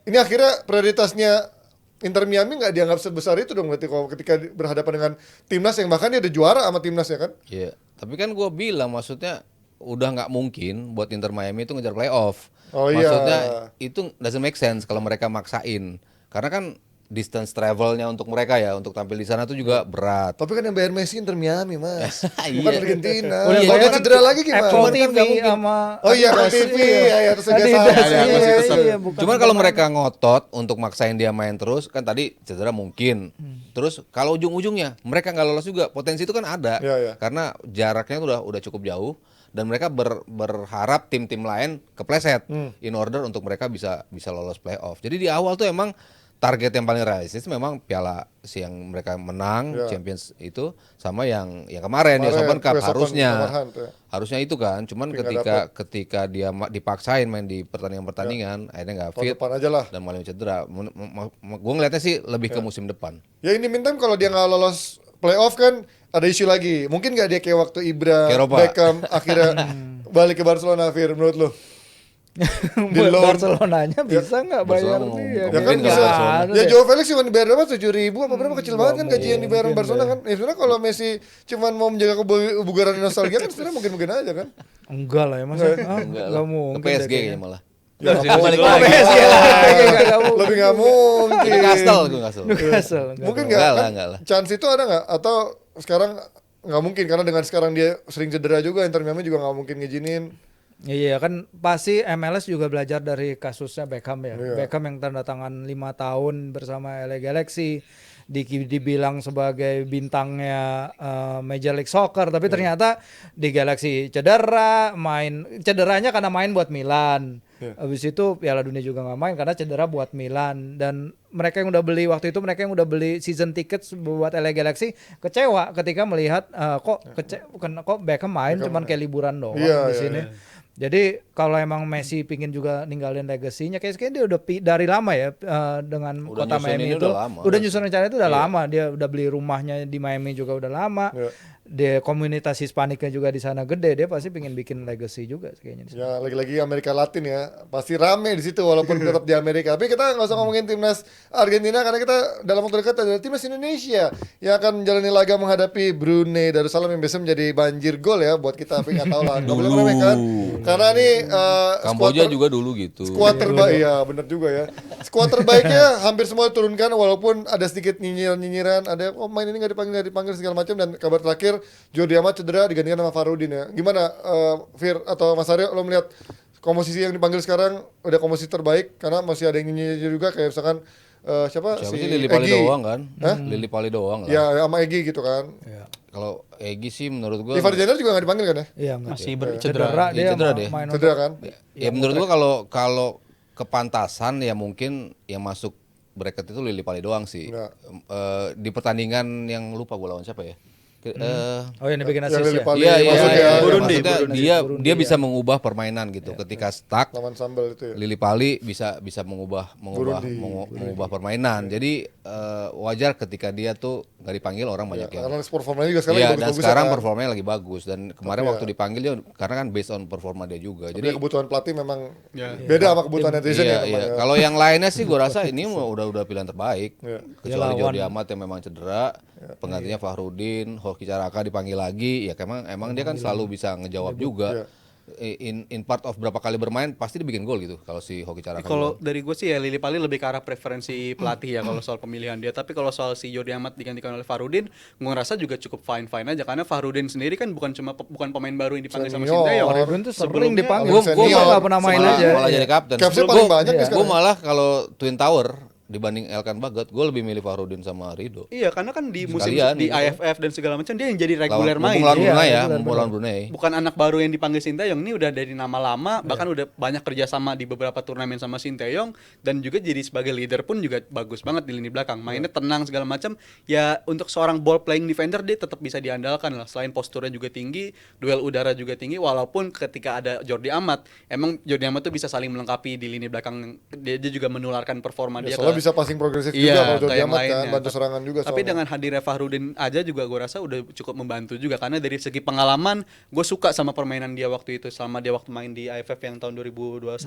ini akhirnya prioritasnya Inter Miami nggak dianggap sebesar itu dong berarti kalau ketika berhadapan dengan timnas yang bahkan dia ada juara sama timnas ya kan? Iya, tapi kan gue bilang maksudnya udah nggak mungkin buat Inter Miami itu ngejar playoff. Oh, iya. Maksudnya itu doesn't make sense kalau mereka maksain. Karena kan distance travelnya untuk mereka ya untuk tampil di sana tuh juga berat. Tapi kan yang bayar Messi Inter Miami mas, bukan Iya. Argentina. Udah Kalau bayar dia cedera lagi gimana? Apple Cuman kan TV nggak mungkin. sama Oh iya, Apple Adidas, TV, iya. ya terus dia Adidas, sama. iya, bukan Cuman kalau mereka ngotot untuk maksain dia main terus kan tadi cedera mungkin. Terus kalau ujung-ujungnya mereka nggak lolos juga potensi itu kan ada. Iya, iya. Karena jaraknya udah cukup jauh dan mereka berharap tim-tim lain kepleset in order untuk mereka bisa lolos playoff. Jadi di awal tuh emang target yang paling realistis memang piala yang mereka menang Champions itu sama yang kemarin ya Open Cup US Open harusnya. kemarin tuh ya. Harusnya itu kan, cuman Tapi nggak ketika dia dipaksain main di pertandingan akhirnya nggak Tahun fit depan aja lah. dan malah cedera. Gue ngeliatnya sih lebih ke musim depan. Ya ini meantime kalau dia nggak lolos playoff kan ada isu lagi. Mungkin nggak dia kayak waktu Ibra, Ke Eropa. Beckham akhirnya balik ke Barcelona, Fir, menurut lo? Di loan. Barcelonanya bisa nggak bayar Barcelona dia? Ya kan Mungkin bisa. nggak Barcelona. Ya Joao Felix cuma dibayar berapa? 7.000 apa berapa, kecil banget kan gaji yang dibayar Barcelona kan. Ya sebenarnya kalau Messi cuma mau menjaga kebugaran nostalgia kan sebenarnya mungkin aja kan. Enggak lah ya mas. Enggak mungkin. Ke PSG kayaknya malah. Ya Balik Oh, lagi. PSG lah. Nggak mungkin. lebih nggak mungkin. Newcastle gue Newcastle. Newcastle. Mungkin Enggak nggak lah, kan? enggak lah. Chance itu ada nggak? Atau sekarang nggak mungkin karena dengan sekarang dia sering cedera juga, Inter Miami juga nggak mungkin ngizinin. Iya kan pasti MLS juga belajar dari kasusnya Beckham ya. Beckham yang tanda tangan 5 tahun bersama LA Galaxy dibilang sebagai bintangnya Major League Soccer, tapi ternyata di Galaxy cederanya karena main buat Milan. Habis itu Piala Dunia juga nggak main karena cedera buat Milan, dan mereka yang udah beli waktu itu mereka yang udah beli season ticket buat LA Galaxy kecewa ketika melihat kok Beckham main cuman kayak liburan doang di sini. Jadi kalau emang Messi pingin juga ninggalin legasinya, kayaknya dia udah dari lama ya dengan Udah kota nyusun Miami ini itu. udah lama. Udah nyusun rencana itu udah lama. Dia udah beli rumahnya di Miami juga udah lama. Dia komunitas Hispaniknya juga di sana gede. Dia pasti pingin bikin legacy juga kayaknya di sana. Ya lagi-lagi Amerika Latin ya, pasti rame di situ walaupun tetap di Amerika. Tapi kita nggak usah ngomongin timnas Argentina karena kita dalam waktu dekat ada timnas Indonesia yang akan menjalani laga menghadapi Brunei Darussalam yang biasa menjadi banjir gol ya buat kita. Tapi nggak tahu lah, nggak boleh meremeh kan? Karena nih Kamboja juga dulu gitu. skuad terbaik ya, bener juga ya. Skuad terbaiknya hampir semua diturunkan walaupun ada sedikit nyinyiran, ada main ini nggak dipanggil segala macam, dan kabar terakhir Jordi Amat cedera digantikan sama Farudin ya. Gimana Fir atau Mas Aryo, lo melihat komposisi yang dipanggil sekarang udah komposisi terbaik karena masih ada yang nyinyir juga kayak misalkan siapa Siapa si sih Lili Pali Egy. doang kan? Lili Pali doang lah. Ya sama Egy gitu kan. Kalau Egy sih menurut gua Ivar Jenner juga nggak dipanggil kan ya? Iya enggak. Masih Cedera Iya, cedera dia deh. main Cedera kan? ya menurut gua kalau kepantasan ya mungkin yang masuk bracket itu Lili Pali doang sih. Enggak. Di pertandingan yang lupa gua lawan siapa ya? Oh yang dibikin Yang assist Lili ya. Pali Iya, masuk ya. Burundi, maksudnya dia bisa mengubah permainan gitu. Ketika stuck, Lawan Sambal itu ya. Lili Pali bisa mengubah permainan. Jadi wajar ketika dia tuh nggak dipanggil, orang banyak yang. Karena performanya juga sekarang Iya, lagi dan bagus-bagus sekarang ya kan? performanya lagi bagus, dan kemarin waktu dipanggil dia karena kan based on performa dia juga. Jadi Jadi kebutuhan pelatih memang beda sama kebutuhan netizen ya. iya. memang ya. Kalau yang lainnya sih gue rasa ini udah pilihan terbaik. Iya. Kecuali Dia Jordi Amat yang memang cedera, penggantinya Fahrudin, Hoki Caraka dipanggil lagi, ya emang dia kan selalu bisa ngejawab juga. In part of berapa kali bermain pasti dibikin gol gitu kalau si Hoki Caraka. Kalau dari gue sih ya Lili Pali lebih ke arah preferensi pelatih ya kalau soal pemilihan dia. Tapi kalau soal si Jordi Amat digantikan oleh Farudin, gue ngerasa juga cukup fine aja karena Farudin sendiri kan bukan pemain baru yang dipanggil sama Senior. Sinteyong. Farudin tuh sering Sebelumnya dipanggil. Gue Gue malah pernah main aja. malah jadi kapten. Capsnya paling banyak nih Gue sekarang. malah kalau Twin Tower dibanding Elkan Bagot, gue lebih milih Fahrudin sama Rido. Iya, karena kan di musim Sekalian, di gitu. AFF dan segala macam dia yang jadi reguler main. Lawan Iya, Brunei ya, reguler lawan Brunei. Bukan anak baru yang dipanggil Sinteyong, ini udah dari nama lama, bahkan udah banyak kerjasama di beberapa turnamen sama Sinteyong, dan juga jadi sebagai leader pun juga bagus banget di lini belakang, mainnya tenang segala macam. Ya untuk seorang ball playing defender dia tetap bisa diandalkan lah, selain posturnya juga tinggi, duel udara juga tinggi, walaupun ketika ada Jordi Amat, emang Jordi Amat tuh bisa saling melengkapi di lini belakang, dia juga menularkan performa dia Soalnya ke bisa passing progresif juga iya, kalau Jordi ke yang Amat kan, lainnya. bantu serangan juga. Tapi soalnya. dengan hadirnya Fahrudin aja juga gue rasa udah cukup membantu juga, karena dari segi pengalaman gue suka sama permainan dia waktu itu, selama dia waktu main di AFF yang tahun 2021,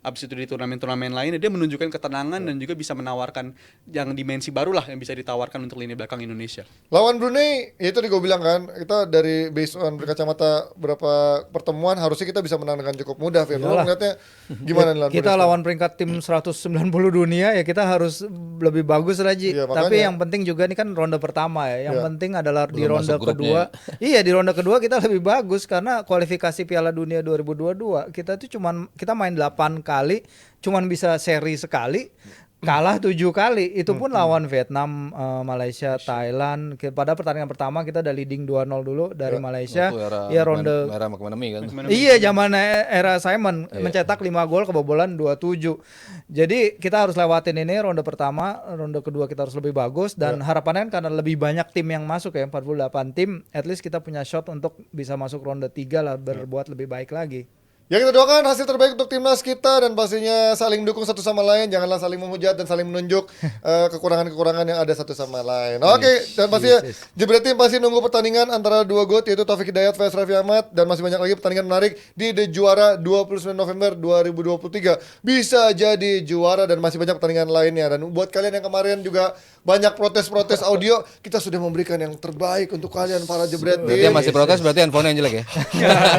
abis itu di turnamen-turnamen lainnya dia menunjukkan ketenangan dan juga bisa menawarkan yang dimensi baru lah yang bisa ditawarkan untuk lini belakang Indonesia. Lawan Brunei, ya itu gue bilang kan, kita dari based on berkacamata berapa pertemuan harusnya kita bisa menang dengan cukup mudah. Fir, lo ngeliatnya gimana nih lawan Kita Brunei? lawan peringkat tim 190 dunia ya, kita harus lebih bagus lagi. Iya, Tapi makanya. yang penting juga ini kan ronde pertama ya. Yang Iya. penting adalah di Belum ronde masuk grupnya. kedua. Iya, di ronde kedua kita lebih bagus karena kualifikasi Piala Dunia 2022 kita tuh kita main 8 kali, cuman bisa seri sekali. Kalah 7 kali, itu pun lawan Vietnam, Malaysia, Thailand. Pada pertandingan pertama kita udah leading 2-0 dulu dari Malaysia. Waktu Iya ronde era McManamy kan. Iya, zaman era Simon mencetak 5 gol, kebobolan 27. Jadi kita harus lewatin ini ronde pertama, ronde kedua kita harus lebih bagus, dan harapannya kan karena lebih banyak tim yang masuk ya, 48 tim, at least kita punya shot untuk bisa masuk ronde 3 lah, berbuat lebih baik lagi. Ya kita doakan hasil terbaik untuk timnas kita dan pastinya saling dukung satu sama lain, janganlah saling menghujat dan saling menunjuk kekurangan-kekurangan yang ada satu sama lain. Oke, dan pastinya Jebret Tim pasti nunggu pertandingan antara dua GOAT yaitu Taufik Hidayat vs Raffi Ahmad, dan masih banyak lagi pertandingan menarik di The Juara 29 November 2023. Bisa jadi juara dan masih banyak pertandingan lainnya. Dan buat kalian yang kemarin juga banyak protes-protes audio, kita sudah memberikan yang terbaik untuk kalian para Jebret Tim. Berarti yang masih protes berarti handphone yang jelek ya.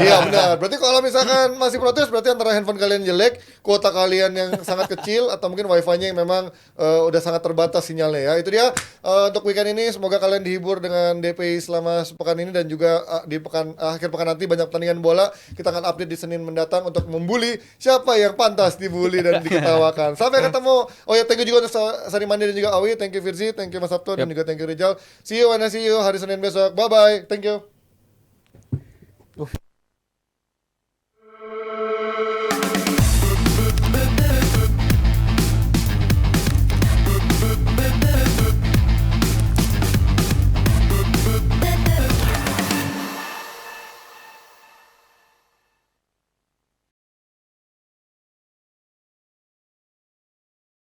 Iya benar. Berarti kalau misalkan masih protes berarti antara handphone kalian jelek, kuota kalian yang sangat kecil, atau mungkin wifi-nya yang memang udah sangat terbatas sinyalnya ya. Itu dia untuk weekend ini, semoga kalian dihibur dengan DPI selama sepekan ini, dan juga di akhir pekan nanti banyak pertandingan bola. Kita akan update di Senin mendatang untuk membuli siapa yang pantas dibully dan diketawakan. Sampai ketemu. Oh ya, thank you juga untuk Sari Mandi dan juga Awi, thank you Firzi, thank you Mas Sabto, dan juga thank you Rizal. See you hari Senin besok. Bye bye. Thank you.